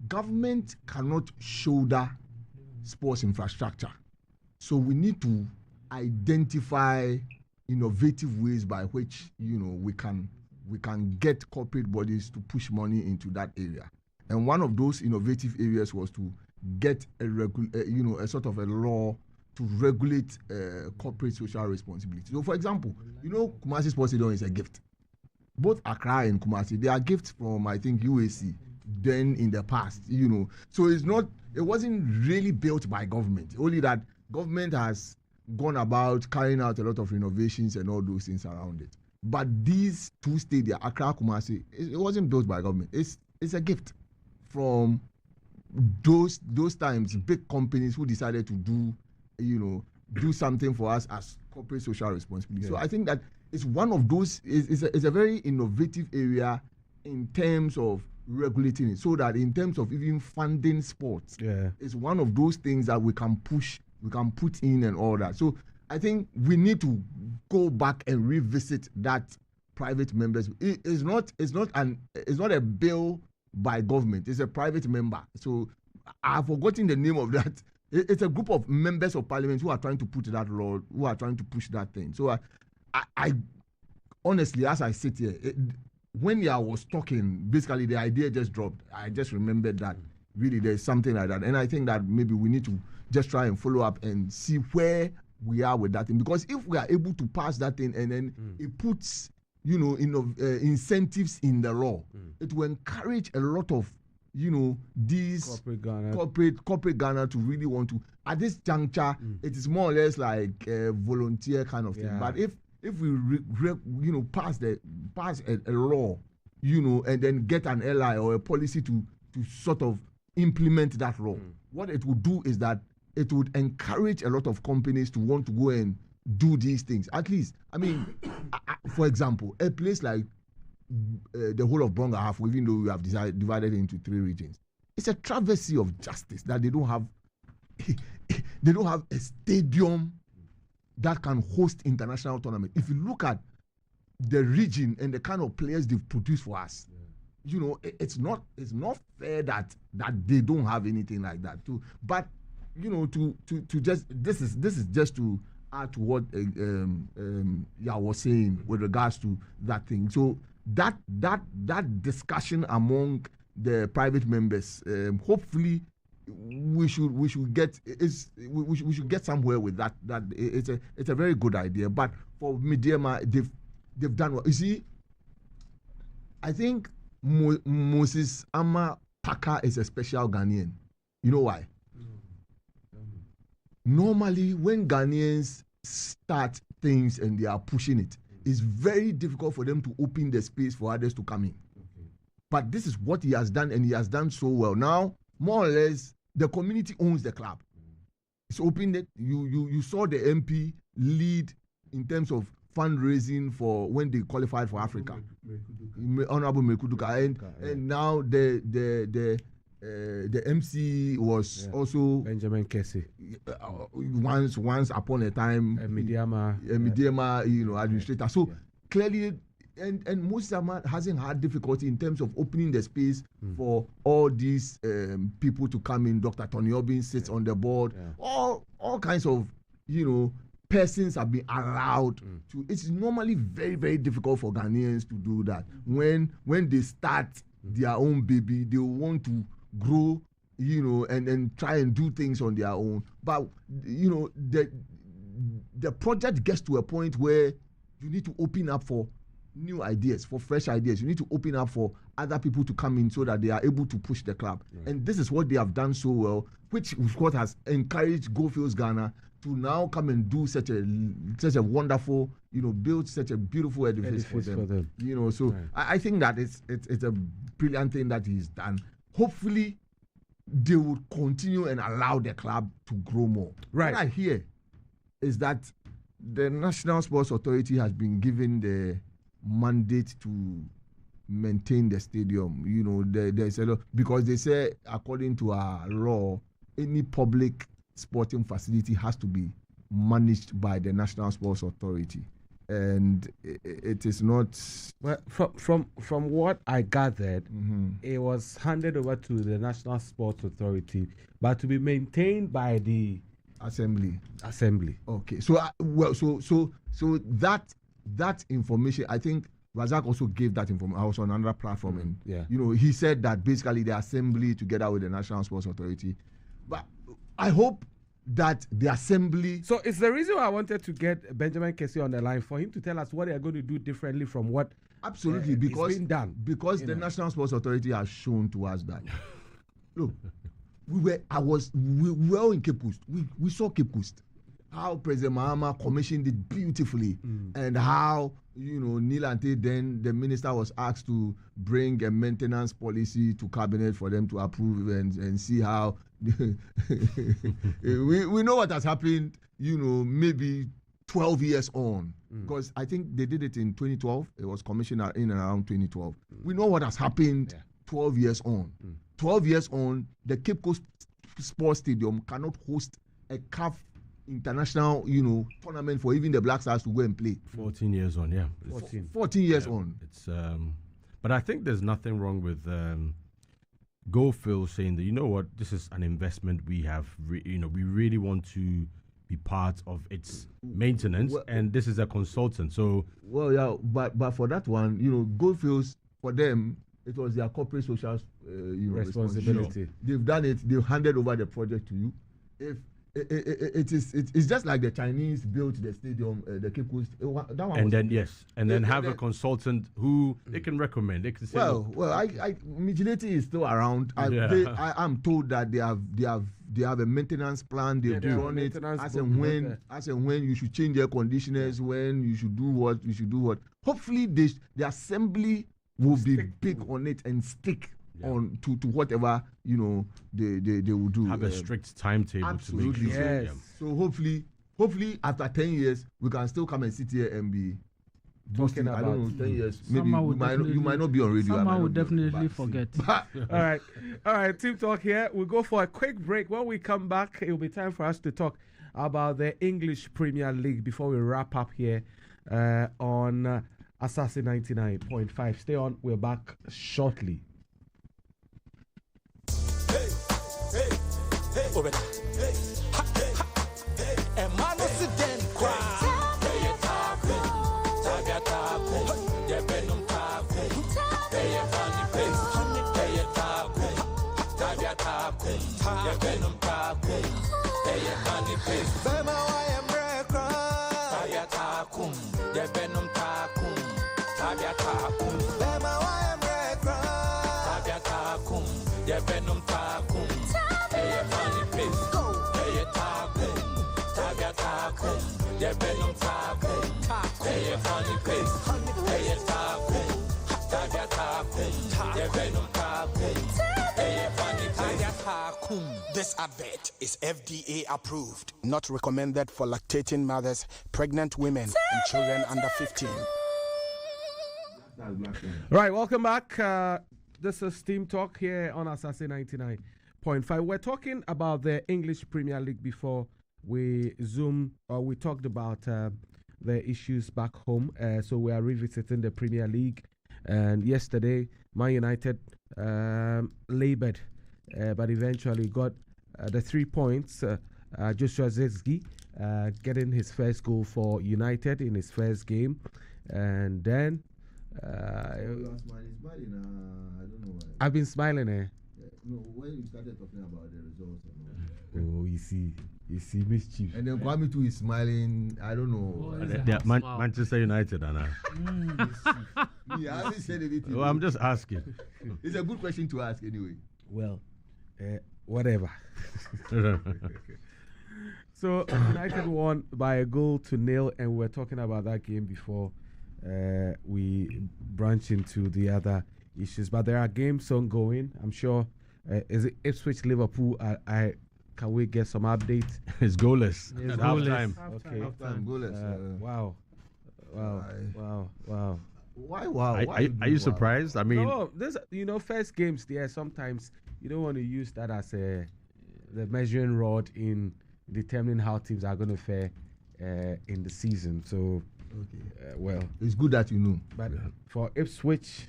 government cannot shoulder sports infrastructure, so we need to identify innovative ways by which we can get corporate bodies to push money into that area. And one of those innovative areas was to get a sort of a law to regulate corporate social responsibility. So, for example, Kumasi Sports Stadium is a gift. Both Accra and Kumasi, they are gifts from, I think, UAC. Then in the past, so it wasn't really built by government. Only that government has gone about carrying out a lot of innovations and all those things around it. But these two stadiums, Accra, Kumasi, it wasn't built by government. It's a gift from those times, big companies who decided to do something for us as corporate social responsibility. Yeah. So I think that it's one of those. It's a very innovative area in terms of regulating it, so that in terms of even funding sports, it's one of those things that we can push, we can put in and all that. So I think we need to go back and revisit that private members. It's not a bill by government. It's a private member. So I've forgotten the name of that. It's a group of members of parliament who are trying to put that law, who are trying to push that thing. So I honestly, as I sit here, when I was talking, basically the idea just dropped. I just remembered that really there's something like that. And I think that maybe we need to just try and follow up and see where we are with that thing. Because if we are able to pass that thing and then it puts, incentives in the law, it will encourage a lot of, these corporate Ghana to really want to. At this juncture, it is more or less like a volunteer kind of thing. But if we pass a law, and then get an ally or a policy to sort of implement that law, what it would do is that it would encourage a lot of companies to want to go and do these things. At least, I mean, for example, a place like the whole of Bronga Half, even though we have divided it into 3 regions, it's a travesty of justice that they don't have a stadium that can host international tournament. If you look at the region and the kind of players they've produced for us, it's not fair that they don't have anything like that too. But to just this is just to add to what Yaw was saying with regards to that thing. So that discussion among the private members, hopefully we should get somewhere with that. That it's a very good idea. But for Mediama, they've done what you see. I think Moses Ama Paka is a special Ghanaian. You know why? Normally, when Ghanaians start things and they are pushing it, it's very difficult for them to open the space for others to come in. But this is what he has done, and he has done so well. Now, more or less, the community owns the club. It's opened it. You saw the MP lead in terms of fundraising for when they qualified for Africa. Honorable Mekuduka, and now the MC was also
Benjamin Kessie.
Once upon a time, Midiama, administrator. So clearly, and Musama hasn't had difficulty in terms of opening the space for all these people to come in. Dr. Tony Obin sits on the board. All kinds of persons have been allowed to. It's normally very, very difficult for Ghanaians to do that. When they start their own baby, they want to grow, and try and do things on their own. But the project gets to a point where you need to open up for new ideas, for fresh ideas. You need to open up for other people to come in so that they are able to push the club. And this is what they have done so well, which is what has encouraged Goldfields Ghana to now come and do such a wonderful, build such a beautiful edifice for them. So I think that it's a brilliant thing that he's done. Hopefully, they will continue and allow the club to grow more.
Right.
What I hear is that the National Sports Authority has been given the mandate to maintain the stadium. There's a lot, because they say, according to our law, any public sporting facility has to be managed by the National Sports Authority, and it is not.
Well, from what I gathered, it was handed over to the National Sports Authority, but to be maintained by the
Assembly.
Okay.
So that information, I think Razak also gave that information. I was on another platform, and he said that basically the Assembly together with the National Sports Authority. But I hope that the Assembly.
So it's the reason why I wanted to get Benjamin Kessie on the line, for him to tell us what they are going to do differently from what
absolutely because
is being done.
Because the National Sports Authority has shown to us that. Look, we were all in Cape Coast. We saw Cape Coast. How President Mahama commissioned it beautifully, and how Nilante, then the minister, was asked to bring a maintenance policy to cabinet for them to approve and see how. we know what has happened. Maybe 12 years on, because I think they did it in 2012. It was commissioned in and around 2012. We know what has happened 12 years on. 12 years on, the Cape Coast Sports Stadium cannot host a CAF international, tournament for even the Black Stars to go and play.
14 years on, yeah.
14 years on.
It's but I think there's nothing wrong with Goldfields saying that, you know what, this is an investment we have. We really want to be part of its maintenance, and this is a consultant. So
but for that one, Goldfields, for them, it was their corporate social responsibility. They've done it. They've handed over the project to you. If it's just like the Chinese built the stadium, the Cape Coast. That one.
And then have a consultant who they can recommend. They can say,
Mijileti is still around. I'm told that they have a maintenance plan. They've drawn it as and when you should change air conditioners, when you should do what. Hopefully, the Assembly will be big on it and stick on to whatever they will do.
Have a strict timetable.
Absolutely.
To make sure.
Yes. So hopefully after 10 years we can still come and sit here and be talking about. I don't know, 10 years. Maybe you might not be on radio.
Someone will definitely forget.
All right. Team Talk here. We'll go for a quick break. When we come back, it will be time for us to talk about the English Premier League before we wrap up here on Asaase 99.5. Stay on. We're back shortly.
Over there. Hey, ha, ha, hey. And man was the den cry. Pay a taco, Tabia taco, the venom taco, pay a funny face, pay a taco, Tabia taco, the venom taco, pay a funny face. Bema, I am breakfast. Tabia taco, the venom taco, Tabia taco. Bema, I am breakfast. Tabia taco, the venom taco. Yeah, venom taco, pay a funny face, pay a taco, Tabia taco, yeah, venom taco, pay a funny face,
This advert is FDA approved, not recommended for lactating mothers, pregnant women, and children under 15.
Right, welcome back. This is Team Talk here on Asaase 99.5. We're talking about the English Premier League before we we talked about the issues back home. So we are revisiting the Premier League. And yesterday, Man United labored, but eventually got the 3 points. Joshua Zirkzee getting his first goal for United in his first game. And then
I don't know why.
I've been smiling, eh?
No, when you started talking about the results.
Oh, you see mischief.
And then Kwame too is smiling. I don't know.
Manchester United, Anna.
I haven't said anything.
Well, I'm just asking.
It's a good question to ask anyway.
Well, whatever. So United won by 1-0, and we were talking about that game before we branch into the other issues. But there are games ongoing. I'm sure. Is it Ipswich Liverpool? Can we get some updates?
It's goalless.
It's
Half time.
Okay.
Half-time goalless.
Wow.
Why? Wow.
Are you surprised? I mean,
no, this first games there. Sometimes you don't want to use that as the measuring rod in determining how teams are going to fare in the season. So, well,
it's good that you know.
But for Ipswich,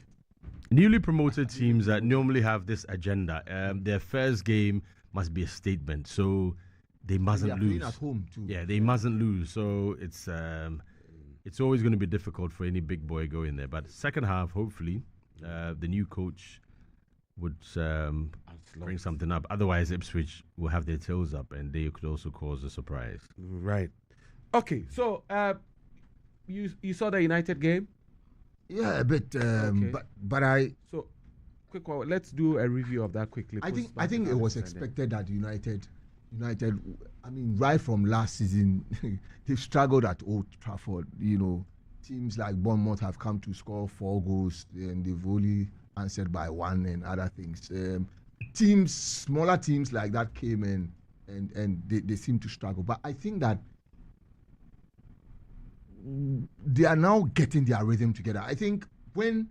newly promoted teams that normally have this agenda, their first game must be a statement, so they mustn't lose.
At home too.
Yeah, they mustn't lose. So it's always going to be difficult for any big boy going there. But second half, hopefully, the new coach would bring something up. Otherwise, Ipswich will have their tails up, and they could also cause a surprise.
Right. Okay. So you saw the United game?
Yeah, a bit. But I.
So, quick one. Let's do a review of that quickly.
I think it was expected that United. I mean, right from last season, they've struggled at Old Trafford. Teams like Bournemouth have come to score 4 goals, and they've only answered by 1 and other things. Smaller teams like that came in, and they seem to struggle. But I think that they are now getting their rhythm together. I think when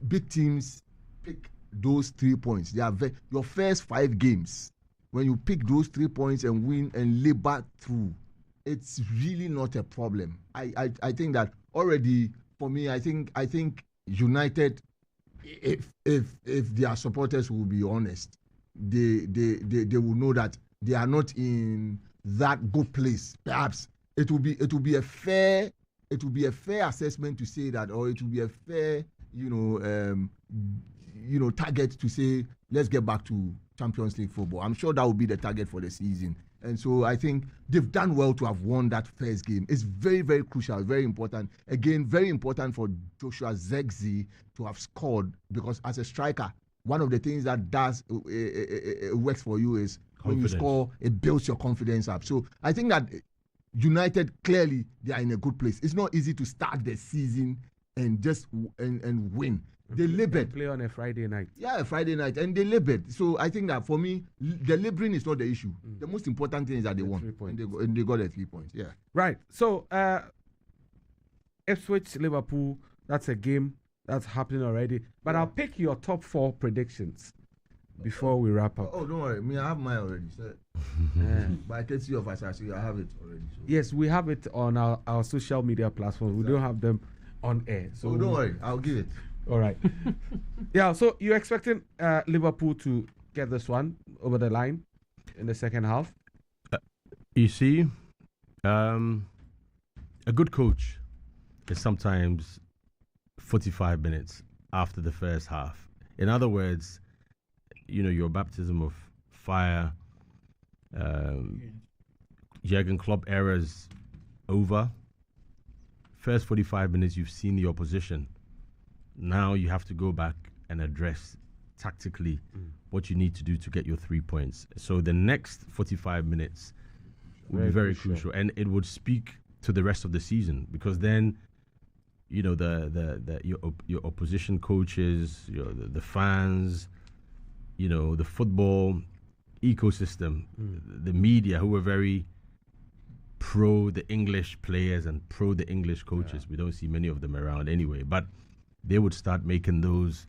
big teams pick those 3 points, your first 5 games, when you pick those 3 points and win and labor through, it's really not a problem. I think that already for me, I think United, if their supporters will be honest, they will know that they are not in that good place. Perhaps it will be a fair assessment to say that, or it will be a fair target to say, let's get back to Champions League football. I'm sure that will be the target for the season. And so I think they've done well to have won that first game. It's very, very crucial, very important. Again, very important for Joshua Zirkzee to have scored, because as a striker, one of the things that does it works for you is when you score, it builds your confidence up. So I think that United, clearly, they are in a good place. It's not easy to start the season and just and win. They labored.
Play on a Friday night.
Yeah, a Friday night, and they labored. So I think that for me, the laboring is not the issue. The most important thing is that they won, and they got the 3 points. Yeah.
Right. So Ipswich Liverpool, that's a game that's happening already. But I'll pick your top 4 predictions before we wrap up.
Oh, don't worry. I have mine already. So. But I can see of Asaase, I have it already. So.
Yes, we have it on our social media platforms. We don't have them on air. So
don't worry. I'll give it.
All right. Yeah, so you're expecting Liverpool to get this one over the line in the second half?
You see, a good coach is sometimes 45 minutes after the first half. In other words, your baptism of fire, Jurgen Klopp era's over. First 45 minutes, you've seen the opposition. Now you have to go back and address tactically what you need to do to get your 3 points. So the next 45 minutes will be very crucial, and it would speak to the rest of the season, because then your opposition coaches, the fans, the football, ecosystem, the media, who were very pro the English players and pro the English coaches. We don't see many of them around anyway, but they would start making those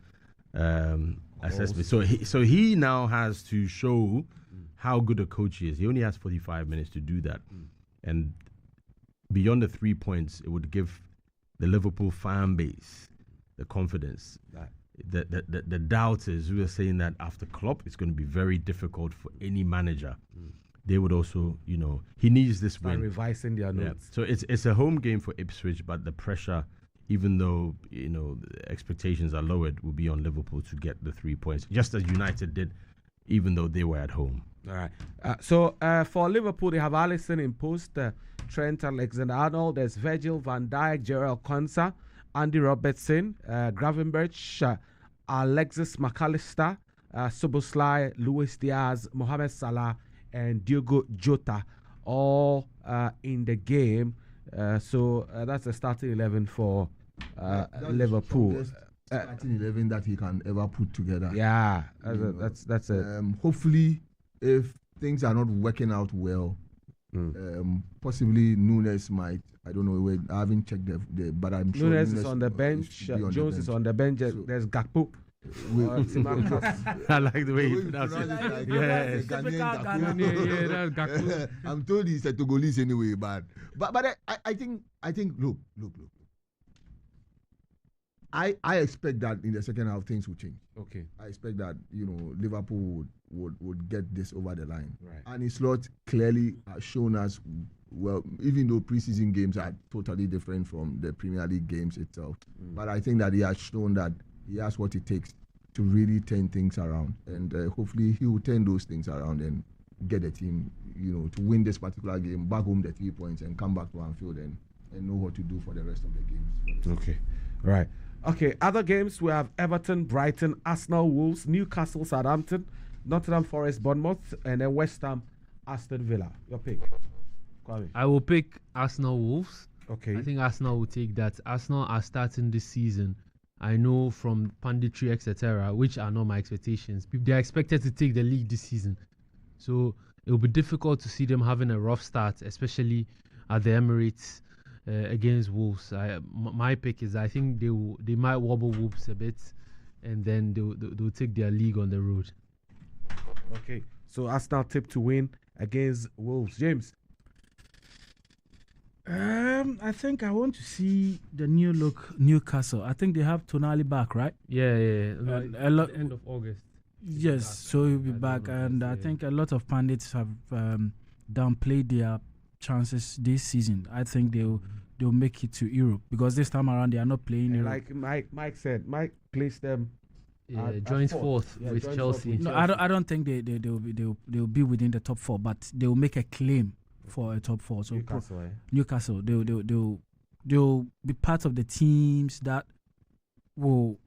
assessments. So he now has to show how good a coach he is. He only has 45 minutes to do that. And beyond the 3 points, it would give the Liverpool fan base the confidence. The doubters who are saying that after Klopp, it's going to be very difficult for any manager. They would also, he needs this win.
Revising their notes.
So it's a home game for Ipswich, but the pressure, even though, the expectations are lowered, will be on Liverpool to get the 3 points, just as United did, even though they were at home.
All right. So for Liverpool, they have Alisson in post, Trent Alexander-Arnold, there's Virgil van Dijk, Gerald Konsa, Andy Robertson, Gravenberch, Alexis McAllister, Szoboszlai, Luis Diaz, Mohamed Salah, and Diogo Jota, all in the game. So that's the starting 11 for Liverpool.
Starting 11 that he can ever put together.
Yeah, that's it.
Hopefully, if things are not working out well, possibly Nunes might. I don't know. I haven't checked but I'm sure
Nunes is on the bench. Jones is on the bench. So there's Gakpo.
I like the way you pronounce it.
Yes.
That's Gakpo.
I'm told he's a Togolese anyway, but I think look. I expect that in the second half things will change.
Okay.
I expect that Liverpool would get this over the line.
Right.
And his lot clearly has shown us, well, even though preseason games are totally different from the Premier League games itself, but I think that he has shown that he has what it takes to really turn things around, and hopefully he will turn those things around and get the team, to win this particular game, back home the 3 points, and come back to Anfield and know what to do for the rest of the games.
Okay, right. Okay, other games we have Everton, Brighton, Arsenal, Wolves, Newcastle, Southampton, Nottingham Forest, Bournemouth, and then West Ham, Aston Villa. Your pick. Kwame.
I will pick Arsenal Wolves.
Okay.
I think Arsenal will take that. Arsenal are starting this season. I know from punditry, etc., which are not my expectations. They are expected to take the league this season. So it will be difficult to see them having a rough start, especially at the Emirates against Wolves. My pick is I think they might wobble Wolves a bit, and then they'll take their league on the road.
Okay. So Arsenal tip to win against Wolves. James?
I think I want to see the new look Newcastle. I think they have Tonali back, right?
Yeah. End of August.
Yes, so he'll be back, and I think a lot of pundits have downplayed their chances this season. I think they'll make it to Europe because this time around they are not playing Europe.
Like Mike said, Mike placed them.
Joins fourth with Chelsea.
No, I don't think they'll be within the top 4, but they'll make a claim for a top 4. So Newcastle, they'll be part of the teams that will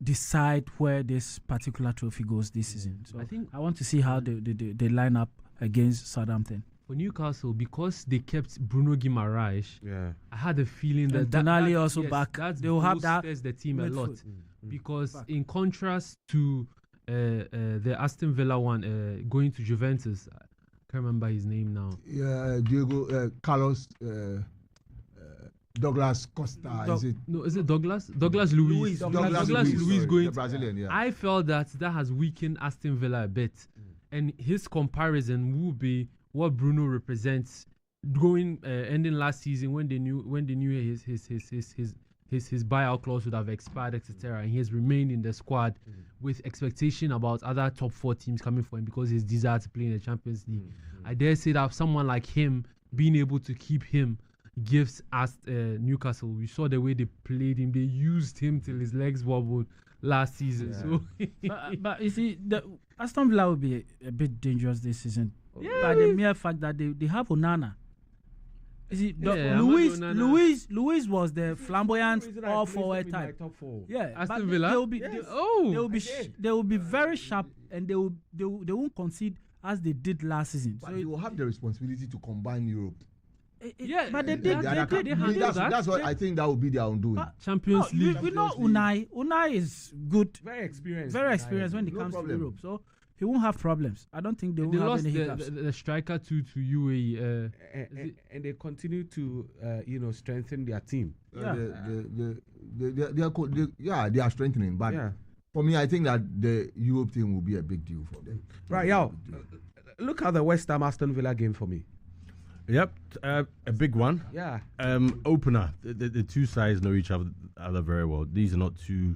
decide where this particular trophy goes this season. So I want to see how they line up against Southampton.
For Newcastle, because they kept Bruno Guimaraes, I had a feeling that
Tonali also back.
They will have that the team a lot. Because in contrast to the Aston Villa one going to Juventus, I can't remember his name now.
Diego Carlos Douglas Costa.
Is it Douglas? Douglas Luiz. Douglas Luiz going
the Brazilian. Yeah.
I felt that has weakened Aston Villa a bit, and his comparison will be what Bruno represents ending last season when they knew his buyout clause would have expired, etc. And he has remained in the squad with expectation about other top 4 teams coming for him because his desire to play in the Champions League. I dare say that someone like him being able to keep him gives us Newcastle. We saw the way they played him. They used him till his legs wobbled last season.
Yeah. So but you see, the Aston Villa will be a bit dangerous this season. By the mere fact that they have Onana. You see, Luis was the flamboyant all-forward type. Yeah,
Aston Villa.
They will be very sharp, and they won't concede as they did last season.
But they will have the responsibility to combine Europe.
But they did.
That's what I think that will be their undoing.
Champions League.
We know Unai. Unai is good.
Very experienced.
Very experienced when it comes to Europe. So he won't have problems. I don't think they will have any hiccups.
The striker to UAE.
And they continue to strengthen their team.
They are strengthening. But for me, I think that the Europe thing will be a big deal for them.
Right, look at the West Ham Aston Villa game for me.
Yep, a big one.
Yeah.
Opener. The two sides know each other very well. These are not two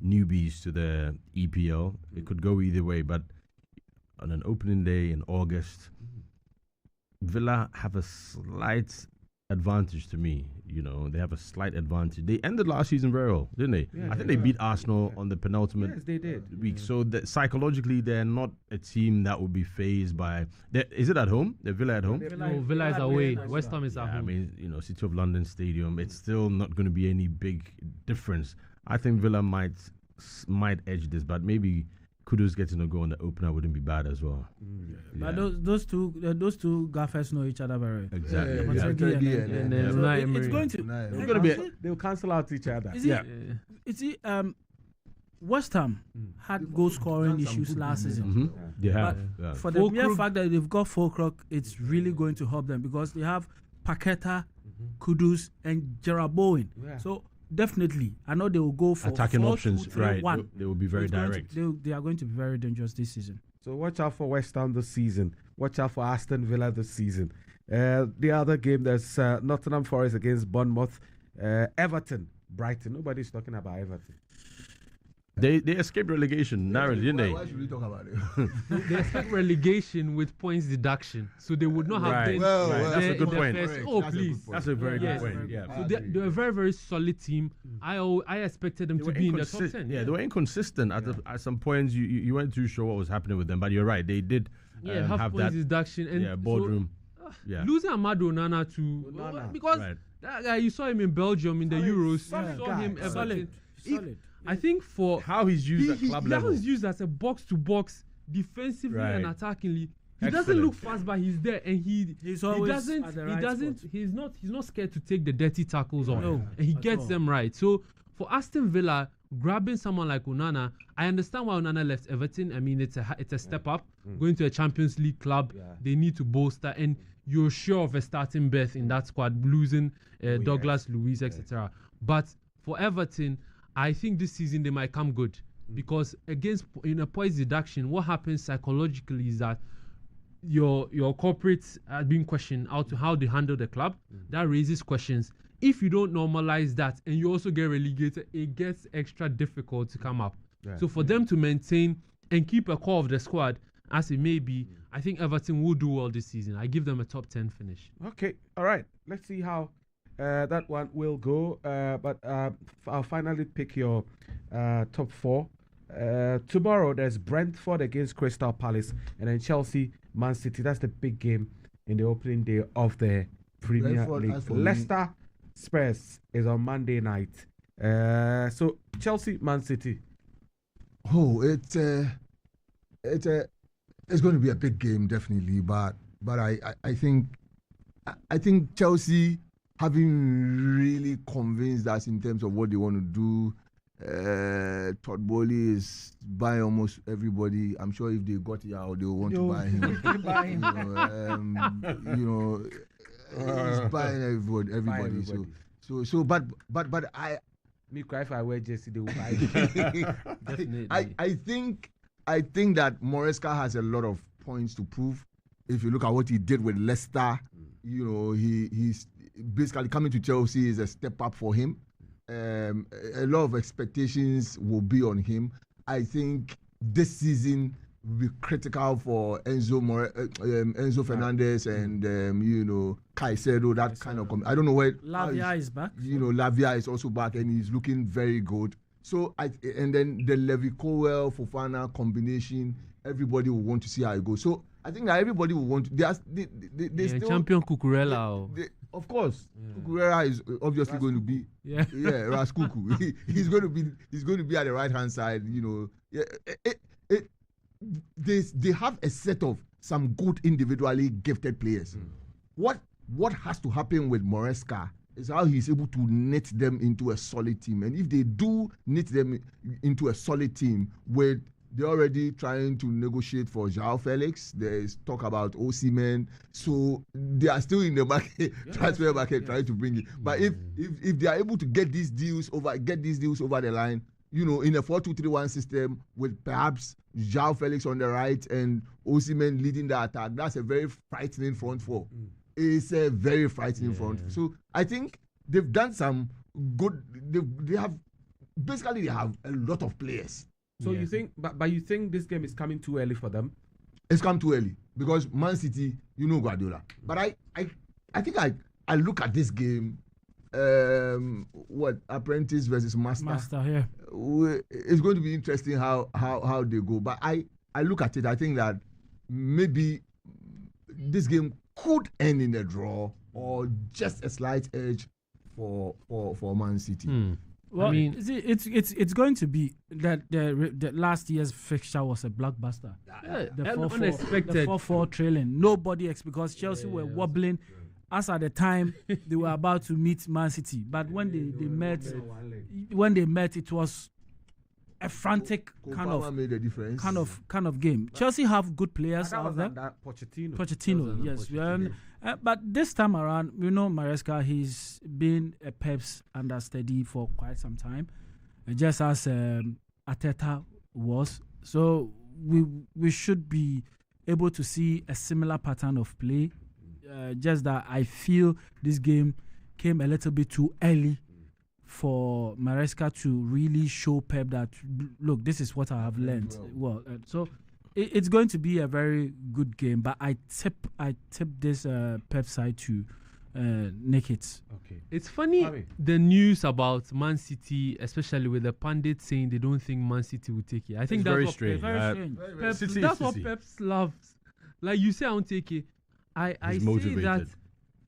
newbies to the EPL. It could go either way, but on an opening day in August, Villa have a slight advantage to me. They have a slight advantage. They ended last season very well, didn't they?
Yeah,
I think they beat Arsenal on the penultimate week. So psychologically, they're not a team that would be phased by. Is it at home? The Villa at home?
No, Villa is away. West Ham is at home.
I mean, City of London Stadium. It's still not going to be any big difference. I think Villa might edge this, but maybe Kudus getting a goal on the opener wouldn't be bad as well.
But those two gaffers know each other very well.
Exactly.
It's going to
be. They'll cancel out each other.
West Ham had goal scoring issues last season.
They have.
For the mere fact that they've got Fulkrug, it's really going to help them because they have Paqueta, Kudus, and Gerard Bowen. So definitely, I know they will go for
attacking
4,
options.
2, 3,
right,
1.
they will be very direct.
They are going to be very dangerous this season.
So watch out for West Ham this season. Watch out for Aston Villa this season. The other game, there's Nottingham Forest against Bournemouth, Everton, Brighton. Nobody's talking about Everton.
They escaped relegation narrowly, didn't they?
Why should we talk about it?
They escaped relegation with points deduction, so they would not have been.
That's a good point.
Please,
that's a very good point. Yeah.
So they're a very, very solid team. I expected them to be in the top 10.
Yeah, they were inconsistent at some points. You weren't too sure what was happening with them, but you're right. They did have
points
that
deduction and
boardroom.
Losing Amadou Onana because that guy, you saw him in Belgium in the Euros. You saw him
solid.
I think for
how he's used at club level,
how he's used as a box-to-box defensively and attackingly. He doesn't look fast, but he's there, and he's not scared to take the dirty tackles on, and he gets them right. So for Aston Villa, grabbing someone like Onana, I understand why Onana left Everton. I mean, it's a step up, going to a Champions League club. They need to bolster, and you're sure of a starting berth in that squad, losing Douglas Luiz, etc. But for Everton, I think this season they might come good because in a points deduction, what happens psychologically is that your corporates are being questioned out to how they handle the club. That raises questions. If you don't normalize that and you also get relegated, it gets extra difficult to come up. So for them to maintain and keep a core of the squad as it may be, I think Everton will do well this season. I give them a top 10 finish.
Okay, all right. Let's see how that one will go. But I'll finally pick your top 4. Tomorrow there's Brentford against Crystal Palace, and then Chelsea, Man City. That's the big game in the opening day of the Premier League. Leicester Spurs is on Monday night. So Chelsea, Man City.
Oh, it's going to be a big game, definitely. But I think Chelsea, having really convinced us in terms of what they want to do. Todd Bowley is buying almost everybody. I'm sure if they got it out, they will want to buy him. He's buying everybody. So, but
me cry if I wear jersey, they will buy
it. I think that Moresca has a lot of points to prove. If you look at what he did with Leicester, he's basically coming to Chelsea is a step up for him. A lot of expectations will be on him. I think this season will be critical for Enzo Fernandez and Caicedo. That kind of I don't know where
Lavia is back.
Lavia is also back and he's looking very good. So and then the Levi Colwell Fofana combination, everybody will want to see how it goes. So I think that everybody will want to. They still
champion Cucurella.
Of course, Cucurella is obviously going to be Raskuku. He's going to be at the right hand side. They have a set of some good individually gifted players. What has to happen with Moresca is how he's able to knit them into a solid team. And if they do knit them into a solid team with they're already trying to negotiate for João Felix. There's talk about Osimhen. So they are still in the market, transfer market, trying to bring it. But if they are able to get these deals over the line, you know, in a 4-2-3-1 system with perhaps João Felix on the right and Osimhen leading the attack, that's a very frightening front four. It's a very frightening front. So I think they've done some good. They have a lot of players.
So you think, but you think this game is coming too early for them?
It's come too early because Man City, you know Guardiola. But I think I look at this game. Apprentice versus Master.
Yeah.
It's going to be interesting how they go. But I look at it. I think that maybe this game could end in a draw or just a slight edge for Man City.
Well, I mean, it's going to be that the last year's fixture was a blockbuster.
Unexpected.
The 4-4 trailing. Nobody because Chelsea were wobbling. As at the time they were about to meet Man City, but when they met, it was a frantic kind of game. Chelsea have good players out there. Pochettino, yes. But this time around, you know, Maresca, he's been a Pep's understudy for quite some time, just as Arteta was. So we should be able to see a similar pattern of play. Just that I feel this game came a little bit too early for Maresca to really show Pep that, look, this is what I have learned. Well, so it's going to be a very good game, but I tip this Pep side to nick it.
Okay. It's funny, the news about Man City, especially with the pundits saying they don't think Man City will take it. I think that's
very
what
strange.
That's what Pep loves. Like you say, I won't take it. I say that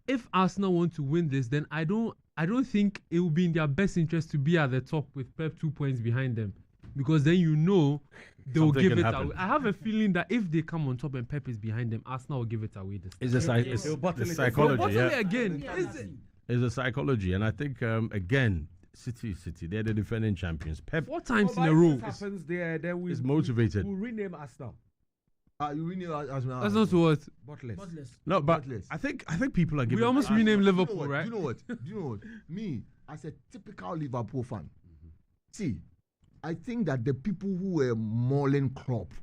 if Arsenal want to win this, then I don't think it will be in their best interest to be at the top with Pep 2 points behind them, because then you know they will give it away. I have a feeling that if they come on top and Pep is behind them, Arsenal will give it away this time.
It's the psychology.
It's
a psychology, and I think again, City, they're the defending champions. Pep
4 times in a row.
Happens there, then
is motivated.
We'll rename Arsenal.
You rename Arsenal.
That's not what.
Buttless.
No, but I think people are giving.
We almost renamed Liverpool,
right?
Do
you know what? Me, as a typical Liverpool fan, see, I think that the people who were mauling Klopp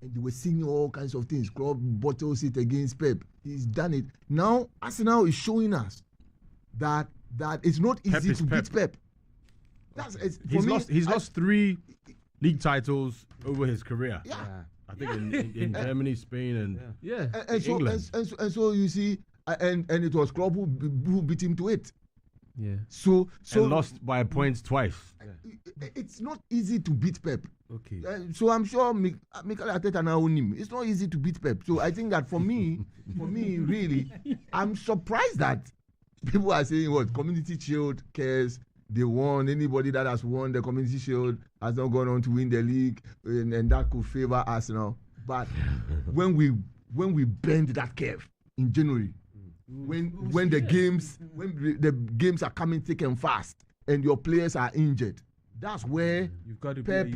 and they were singing all kinds of things, Klopp bottles it against Pep. He's done it. Now Arsenal is showing us that it's not easy to beat Pep.
He's lost 3 league titles over his career.
Yeah.
I think in Germany, Spain, and England.
And so you see, and it was Klopp who beat him to it.
Yeah.
So
and lost by points twice.
It's not easy to beat Pep.
Okay.
So I'm sure Mikel Arteta now own him. It's not easy to beat Pep. So I think that for me, really, I'm surprised that people are saying what Community Shield cares. They won. Anybody that has won the Community Shield has not gone on to win the league, and that could favor Arsenal. But when we bend that curve in January, when the games are coming thick and fast, and your players are injured, that's where
you've got to
Pep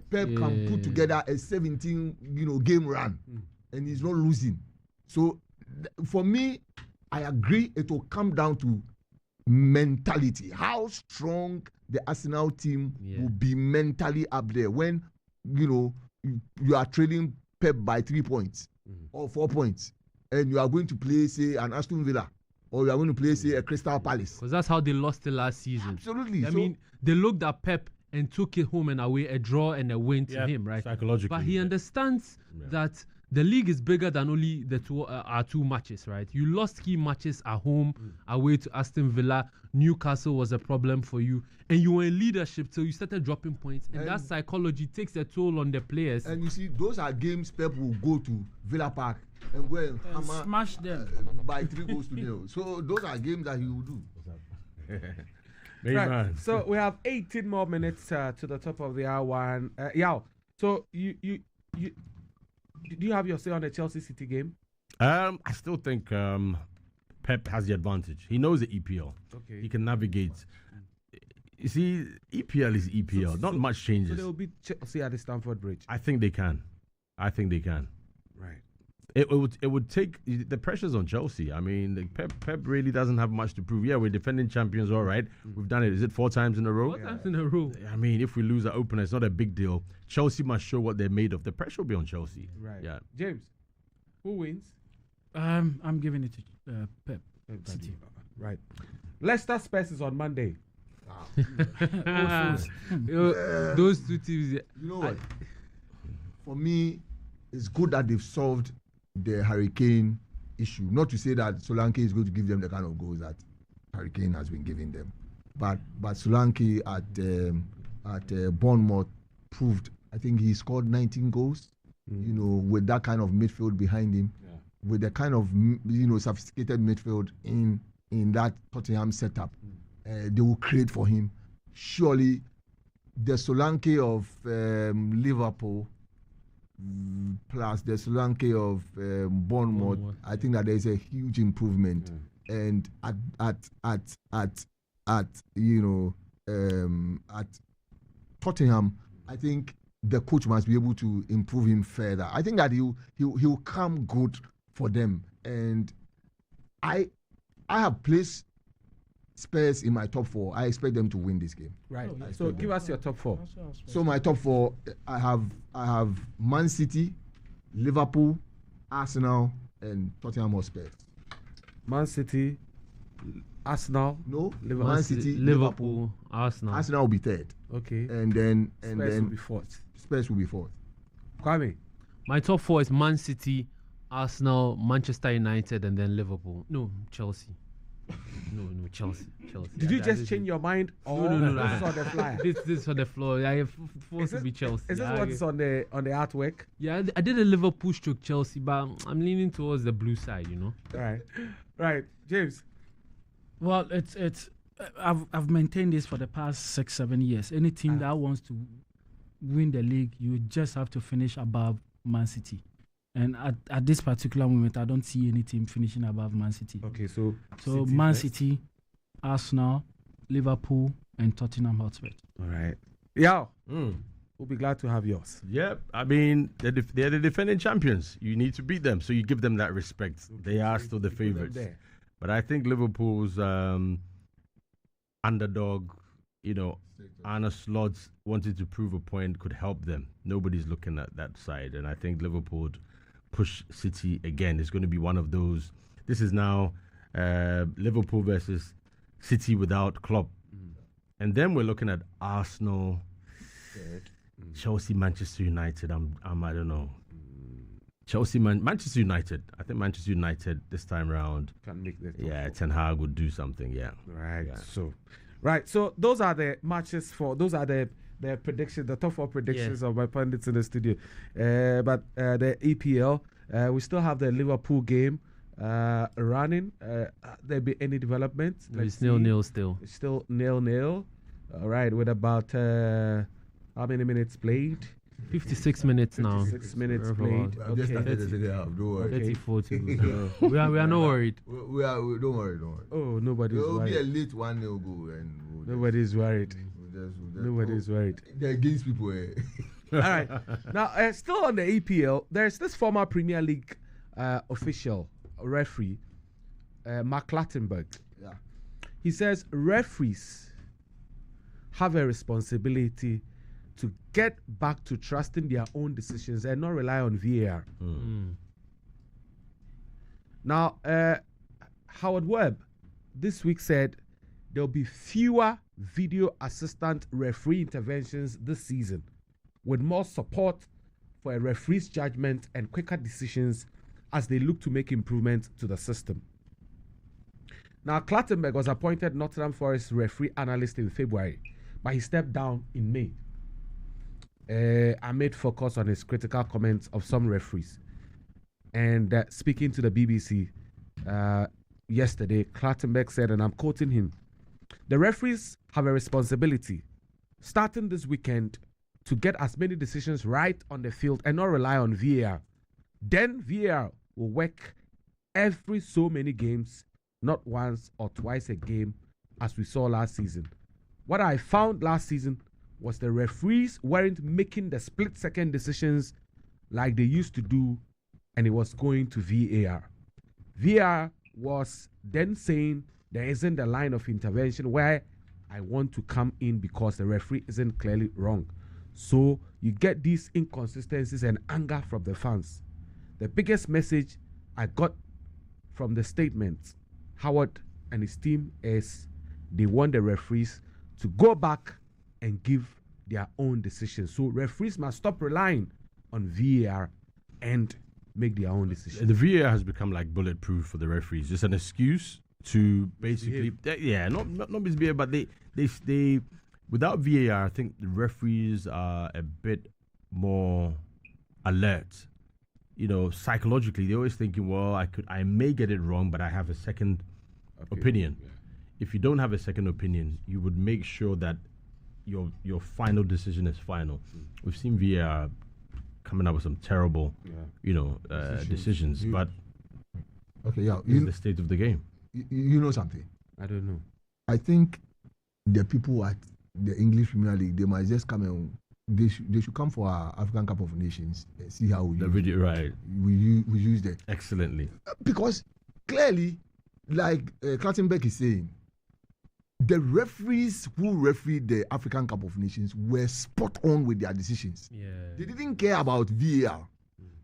can put together a 17 game run, and he's not losing. So for me, I agree. It will come down to mentality, how strong the Arsenal team will be mentally up there when you are trailing Pep by 3 points or 4 points, and you are going to play, say, an Aston Villa, or you are going to play, say, a Crystal Palace,
because that's how they lost the last season.
Absolutely.
I mean, they looked at Pep and took it home and away, a draw and a win to him, right?
Psychologically,
but he understands that the league is bigger than only the two matches, right? You lost key matches at home, away to Aston Villa. Newcastle was a problem for you, and you were in leadership, so you started dropping points, and that psychology takes a toll on the players.
And you see, those are games Pep will go to Villa Park and go and hammer,
smash them
by 3-0. So those are games that he will do.
Right. So we have 18 more minutes to the top of the hour. Yaw, so you do you have your say on the Chelsea City game?
I still think Pep has the advantage. He knows the EPL.
Okay.
He can navigate. You see, EPL is EPL. Not much changes.
So they will beat Chelsea at the Stamford Bridge.
I think they can.
Right.
It would take the pressures on Chelsea. I mean, Pep really doesn't have much to prove. Yeah, we're defending champions, all right. We've done it. Is it 4 times in a row?
4 times in a row.
I mean, if we lose our opener, it's not a big deal. Chelsea must show what they're made of. The pressure will be on Chelsea.
Right.
Yeah.
James, who wins?
I'm giving it to Pep. City.
Right. Leicester Spurs is on Monday.
Those two teams.
You know what? For me, it's good that they've solved the Hurricane issue. Not to say that Solanke is going to give them the kind of goals that Hurricane has been giving them, but Solanke at Bournemouth proved. I think he scored 19 goals. You know, with that kind of midfield behind him, with the kind of sophisticated midfield in that Tottenham setup, they will create for him. Surely, the Solanke of Liverpool plus the Solanke of Bournemouth, I think that there is a huge improvement. And at Tottenham, I think the coach must be able to improve him further. I think that he'll come good for them. And I have placed Spurs in my top 4. I expect them to win this game.
Right. So give us your top 4.
So my top 4, I have Man City, Liverpool, Arsenal, and Tottenham Hotspur.
Man City, Arsenal.
No,
Liverpool.
Man City,
Liverpool, Arsenal.
Arsenal will be 3rd.
Okay.
And then
Spurs will be 4th.
Spurs will be 4th.
Kwame.
My top 4 is Man City, Arsenal, Manchester United, and then Liverpool. No, Chelsea. No, Chelsea.
Did you just change your mind?
No.
This is on the flyer.
This is on the floor. I have forced to be Chelsea.
Is this what's on the artwork?
Yeah, I did a Liverpool stroke Chelsea, but I'm leaning towards the blue side.
Right, James.
Well, it's I've maintained this for the past 6-7 years. Any team that wants to win the league, you just have to finish above Man City. And at this particular moment, I don't see any team finishing above Man City.
Okay, so
City Man first. City, Arsenal, Liverpool, and Tottenham Hotspur.
All right. Yeah. We'll be glad to have yours.
Yep. I mean, they're the defending champions. You need to beat them, so you give them that respect. Okay, they are still the favorites. But I think Liverpool's underdog, Arne Slot wanted to prove a point, could help them. Nobody's looking at that side. And I think Liverpool push City again. It's going to be one of those. This is now Liverpool versus City without Klopp. And then we're looking at Arsenal, Chelsea, Manchester United. I don't know. Chelsea, Manchester United. I think Manchester United this time round.
Can make that.
Yeah, Ten Hag would do something. Yeah.
Right. Yeah. So those are the matches those are the predictions, the top 4 predictions of my pundits in the studio. But the EPL, we still have the Liverpool game running. There be any development?
It's 0-0 still.
It's still 0-0. All right, with about how many minutes played?
56 minutes now.
56 minutes played.
I've just started the second half. Don't worry.
34 we are not worried.
Don't worry.
Oh, nobody's worried.
It will be a late 1-0 goal. And
nobody's worried. Nobody's worried.
They're against people.
All right. Now, still on the EPL, there's this former Premier League official, referee, Mark Clattenburg.
Yeah.
He says referees have a responsibility to get back to trusting their own decisions and not rely on VAR. Now, Howard Webb this week said there'll be fewer video assistant referee interventions this season, with more support for a referee's judgment and quicker decisions as they look to make improvements to the system. Now, Clattenburg was appointed Nottingham Forest referee analyst in February, but he stepped down in May amid focus on his critical comments of some referees. And speaking to the BBC yesterday, Clattenburg said, and I'm quoting him, "The referees have a responsibility, starting this weekend, to get as many decisions right on the field and not rely on VAR. Then VAR will work every so many games, not once or twice a game, as we saw last season. what I found last season was the referees weren't making the split-second decisions like they used to do, and it was going to VAR. VAR was then saying there isn't a line of intervention where I want to come in because the referee isn't clearly wrong. So you get these inconsistencies and anger from the fans. The biggest message I got from the statement, Howard and his team, is they want the referees to go back and give their own decisions. So referees must stop relying on VAR and make their own decisions.
The VAR has become like bulletproof for the referees. It's an excuse to basically, not misbehave, but they without VAR, I think the referees are a bit more alert. You know, psychologically, they're always thinking, well, I may get it wrong, but I have a second opinion. Yeah. If you don't have a second opinion, you would make sure that your final decision is final. We've seen VAR coming up with some terrible, decisions. But
it's
the state of the game.
You know something?
I don't know.
I think the people at the English Premier League, they might just come and they should come for our African Cup of Nations and see how we use that
excellently.
Because clearly, like Clattenburg is saying, the referees who refereed the African Cup of Nations were spot on with their decisions.
Yeah.
They didn't care about VAR.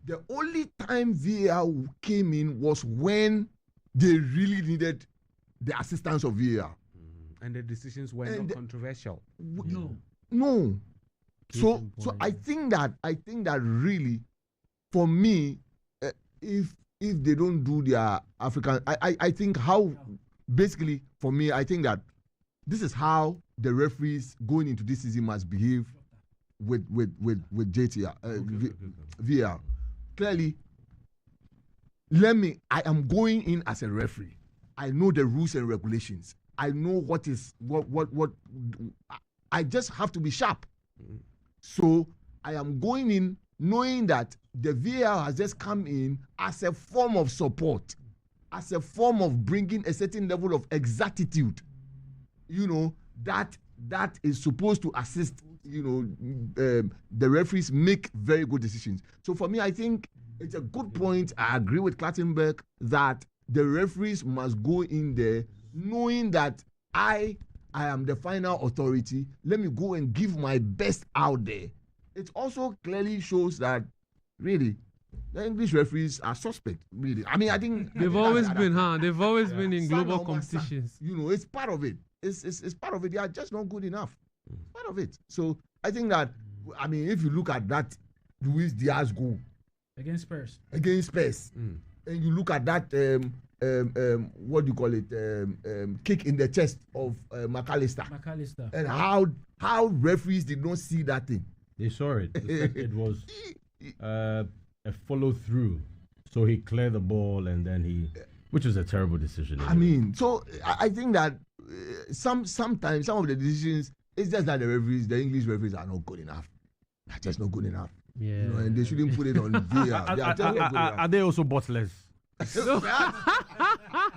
The only time VAR came in was when they really needed the assistance of VAR.
And the decisions were not controversial.
No. So I think that really, for me, if they don't do their African, I think how basically for me, I think that this is how the referees going into this season must behave with JTR, VAR. Clearly, I am going in as a referee. I know the rules and regulations. I know what I just have to be sharp. So I am going in knowing that the VAR has just come in as a form of support, as a form of bringing a certain level of exactitude, that is supposed to assist, the referees make very good decisions. So for me, I think it's a good point. I agree with Clattenburg that the referees must go in there knowing that I am the final authority. Let me go and give my best out there. It also clearly shows that really the English referees are suspect. Really, I mean, I think
they've always been, They've always been in global competitions.
It's part of it. It's part of it. They are just not good enough. It's part of it. So I think that, I mean, if you look at that Luis Diaz goal
against Spurs,
and you look at that what do you call it, kick in the chest of McAllister, and how referees did not see that thing.
They saw it. It was a follow through. So he cleared the ball and then which was a terrible decision.
Anyway. I mean, so I think that sometimes some of the decisions, it's just that the English referees are not good enough. They're just not good enough.
Yeah.
And they shouldn't put it on VAR.
Are they also bottlers?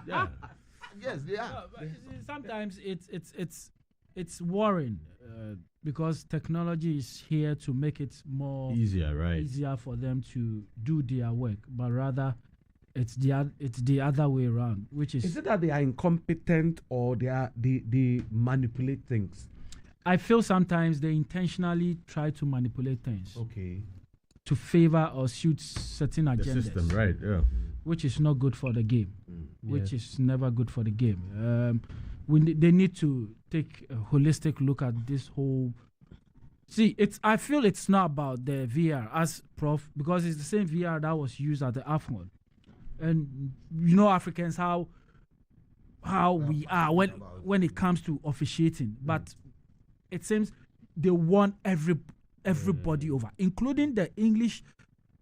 Yeah. Yes, they are.
Sometimes it's worrying because technology is here to make it more easier for them to do their work, but rather it's the other way around, which is
it that they are incompetent or they manipulate things?
I feel sometimes they intentionally try to manipulate things.
Okay.
To favor or suit certain agendas.
The system, right? Yeah.
Which is not good for the game. Which is never good for the game. They need to take a holistic look at this whole. See, I feel it's not about the VR as Prof, because it's the same VR that was used at the AFCON. And Africans how we are when it comes to officiating, but it seems they want everybody over, including the English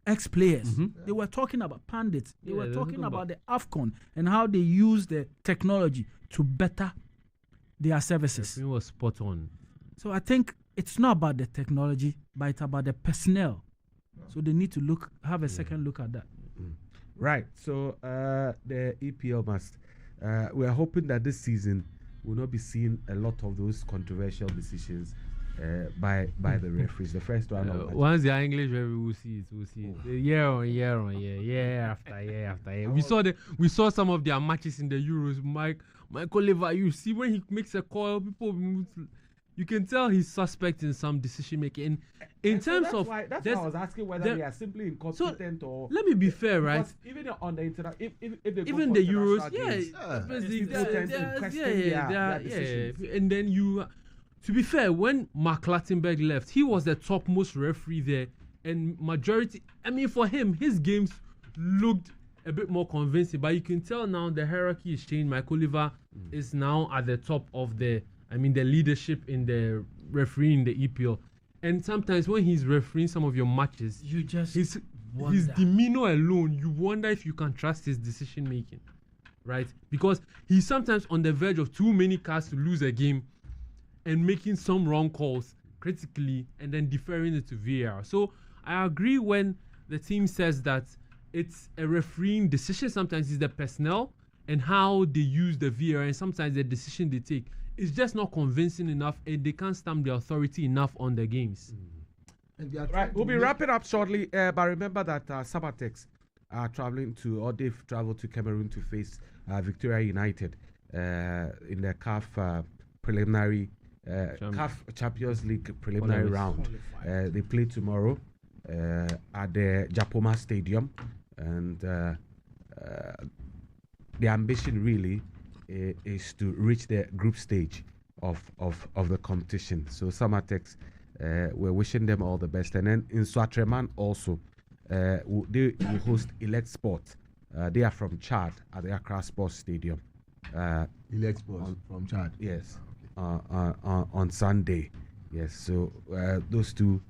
ex-players. They were talking about pundits. They were talking about the AFCON and how they use the technology to better their services.
It was spot on.
So I think it's not about the technology, but it's about the personnel. So they need to have a second look at that.
Right. So the EPL must. We are hoping that this season we'll not be seeing a lot of those controversial decisions by the referees. The first one.
Once the English referee, we'll see it. Year on year after year. We saw some of their matches in the Euros. Michael Oliver, you see when he makes a call, you can tell he's suspect in some decision making. In terms
that's
of
why I was asking whether they are simply incompetent or.
Let me be fair, right?
Even on the internet, if they
even the Euros, and then you. To be fair, when Mark Lattenberg left, he was the topmost referee there, and majority. I mean, for him, his games looked a bit more convincing. But you can tell now the hierarchy is changed. Mike Oliver is now at the top of the leadership in the refereeing in the EPL. And sometimes when he's refereeing some of your matches,
you just
his demeanor alone, you wonder if you can trust his decision making, right? Because he's sometimes on the verge of too many cards to lose a game. And making some wrong calls critically and then deferring it to VAR. So I agree when the team says that it's a refereeing decision. Sometimes it's the personnel and how they use the VAR, and sometimes the decision they take is just not convincing enough, and they can't stamp the authority enough on the games.
Right, we'll be wrapping up shortly, but remember that Samatex are traveling to, or they've traveled to Cameroon to face Victoria United in the CAF preliminary. CAF Champions League preliminary round. They play tomorrow at the Japoma Stadium, and the ambition really is to reach the group stage of the competition. So Samatex, we're wishing them all the best. And then in Swatreman also, they will host Elect Sport. They are from Chad at the Accra Sports Stadium.
Elect Sports from Chad.
Yes. On Sunday, yes. So those two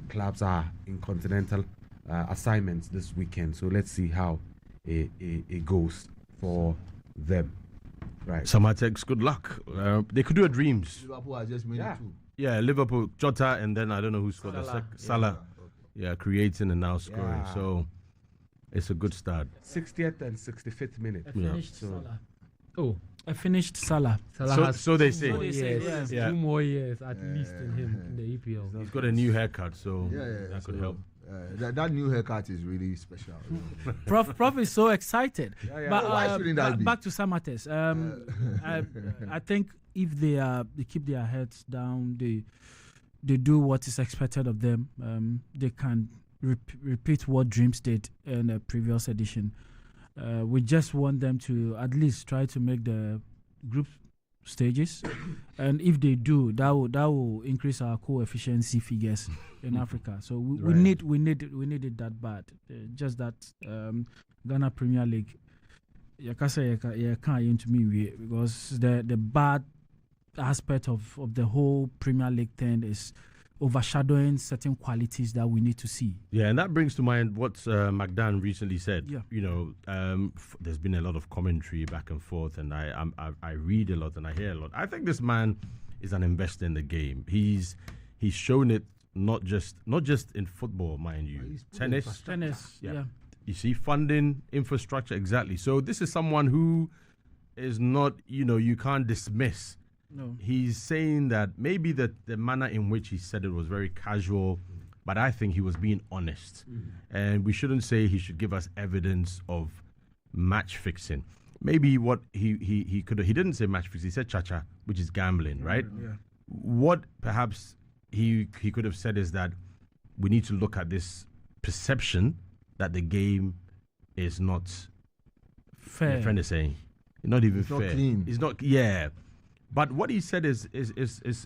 clubs are in continental assignments this weekend. So let's see how it goes for them. Right.
Samatex, good luck. They could do a dreams.
Liverpool has just made it too.
Yeah, Liverpool, Jota, and then I don't know who scored Salah. Yeah, creating and now scoring. Yeah. So it's a good start.
60th and 65th minute.
Salah. I finished Salah.
So they say.
Yes.
2 more years at least in him in the EPL.
He's got a new haircut, so that could help.
That new haircut is really special.
Prof is so excited. But
why shouldn't that be?
Back to Samatex. I think if they keep their heads down, they do what is expected of them. They can repeat what Dreams did in the previous edition. We just want them to at least try to make the group stages, and if they do, that will increase our co-efficiency figures in Africa. So we need it that bad. Just that Ghana Premier League, can't into me because the bad aspect of the whole Premier League thing is overshadowing certain qualities that we need to see.
Yeah, and that brings to mind what McDan recently said.
Yeah.
You know, there's been a lot of commentary back and forth, and I read a lot and I hear a lot. I think this man is an investor in the game. He's shown it not just in football, mind you. Tennis.
Yeah.
You see, funding, infrastructure, exactly. So this is someone who is not, you can't dismiss.
No.
He's saying that maybe the manner in which he said it was very casual, but I think he was being honest. And we shouldn't say he should give us evidence of match fixing. Maybe what he didn't say match fixing, he said cha-cha, which is gambling, right?
Yeah.
What perhaps he could have said is that we need to look at this perception that the game is not
fair.
My friend is saying, not even
it's
fair.
Not clean.
It's not, yeah. But what he said is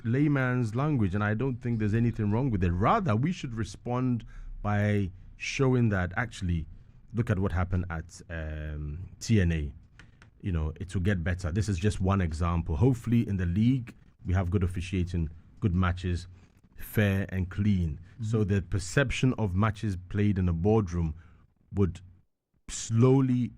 layman's language, and I don't think there's anything wrong with it. Rather, we should respond by showing that actually, look at what happened at TNA. It will get better. This is just one example. Hopefully, in the league, we have good officiating, good matches, fair and clean. So the perception of matches played in a boardroom would slowly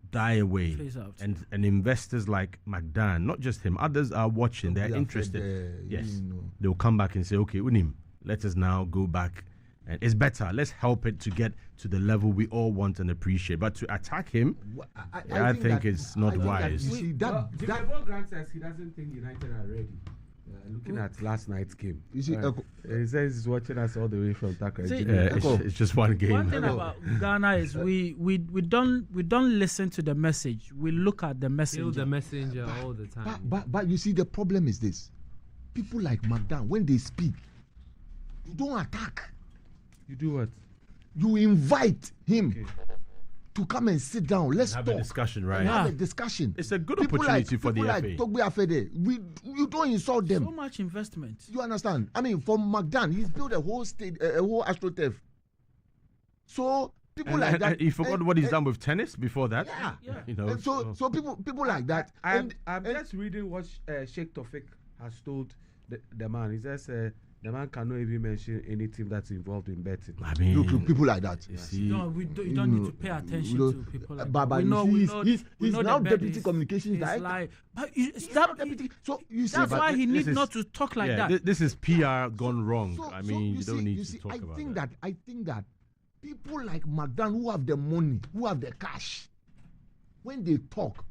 die away, and investors like McDan, not just him, others are watching, they're interested. Yes, they'll come back and say, okay, Unim, let us now go back And it's better. Let's help it to get to the level we all want and appreciate. But to attack him, I think it's not wise.
Jimmy Grant says he doesn't think United are ready. Looking at last night's game,
you see,
he says he's watching us all the way from Taka.
It's just one game.
One thing about Ghana is we don't listen to the message. We look at the messenger.
Feel the messenger all the time.
But you see, the problem is this: people like McDan, when they speak, you don't attack.
You do what?
You invite him to come and sit down. Let's
have
talk.
A discussion, right?
Have a discussion.
It's a good opportunity for the FA.
Togbe Afede, you don't insult them.
So much investment.
You understand? I mean, for McDan, he's built a whole AstroTurf. So people like that.
You forgot what he's done with tennis before that.
Yeah.
You know.
So people like that.
I'm just reading what Sheikh Tofik has told the man. He says the man cannot even mention any team that's involved in betting.
I mean,
look, people like that.
No, you don't need to pay attention to people like that.
But he's now deputy communications director.
Like, but
deputy. So you see,
that's why he needs not to talk like that.
This is PR gone wrong. I mean, you don't need to talk about that.
I think that people like McDan who have the money, who have the cash, when they talk,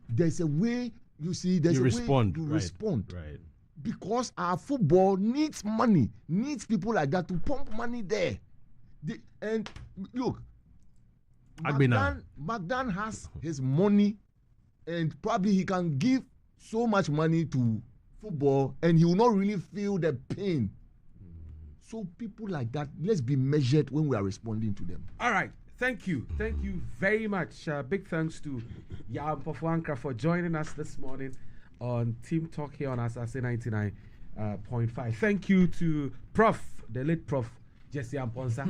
there's a way. You see, there's a way to respond.
Right.
Because our football needs money, needs people like that to pump money there. And look, McDan has his money, and probably he can give so much money to football, and he will not really feel the pain. So people like that, let's be measured when we are responding to them.
All right. Thank you very much. Big thanks to Yaw Ampofo Ankrah for joining us this morning on Team Talk here on Asaase 99.5. Thank you to the late Prof. Jesse Amponsa.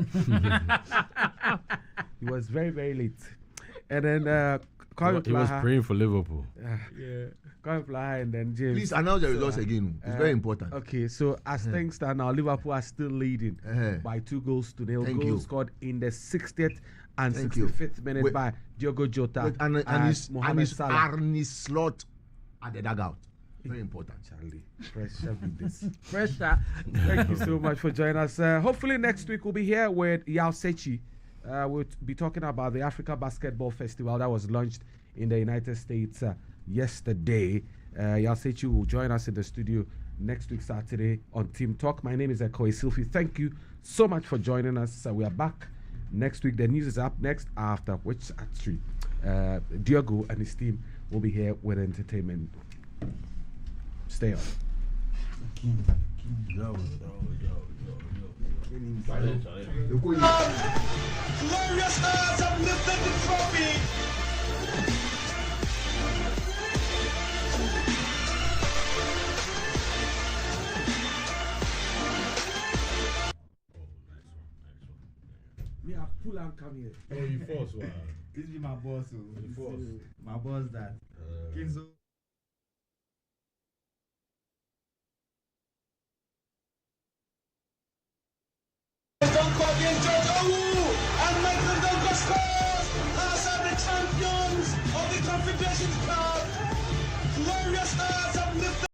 He was very, very late. And then
he was praying for Liverpool.
And then James.
Please announce the results again. It's very important.
Okay, so as things stand now, Liverpool are still leading by 2-0. Goals scored in the 60th and 65th minute by Diogo Jota
and
Mohamed Salah.
Arne Slot at the dugout. Very important.
Charlie, pressure with this. Pressure. Thank you so much for joining us. Hopefully next week we'll be here with Yaw Ampofo. We'll be talking about the Africa Basketball Festival that was launched in the United States yesterday. Yaw Ampofo will join us in the studio next week Saturday on Team Talk. My name is Ekow Essilfie. Thank you so much for joining us. We are back next week. The news is up next, after which actually Diogo and his team will be here with entertainment. Stay on.
Glorious stars have lifted the trophy.
Me, I pull and come here.
Oh, you force one.
This be my boss. My boss that. Kinzo.
And Michael Douglas scores as are the champions of the Confederations Cup.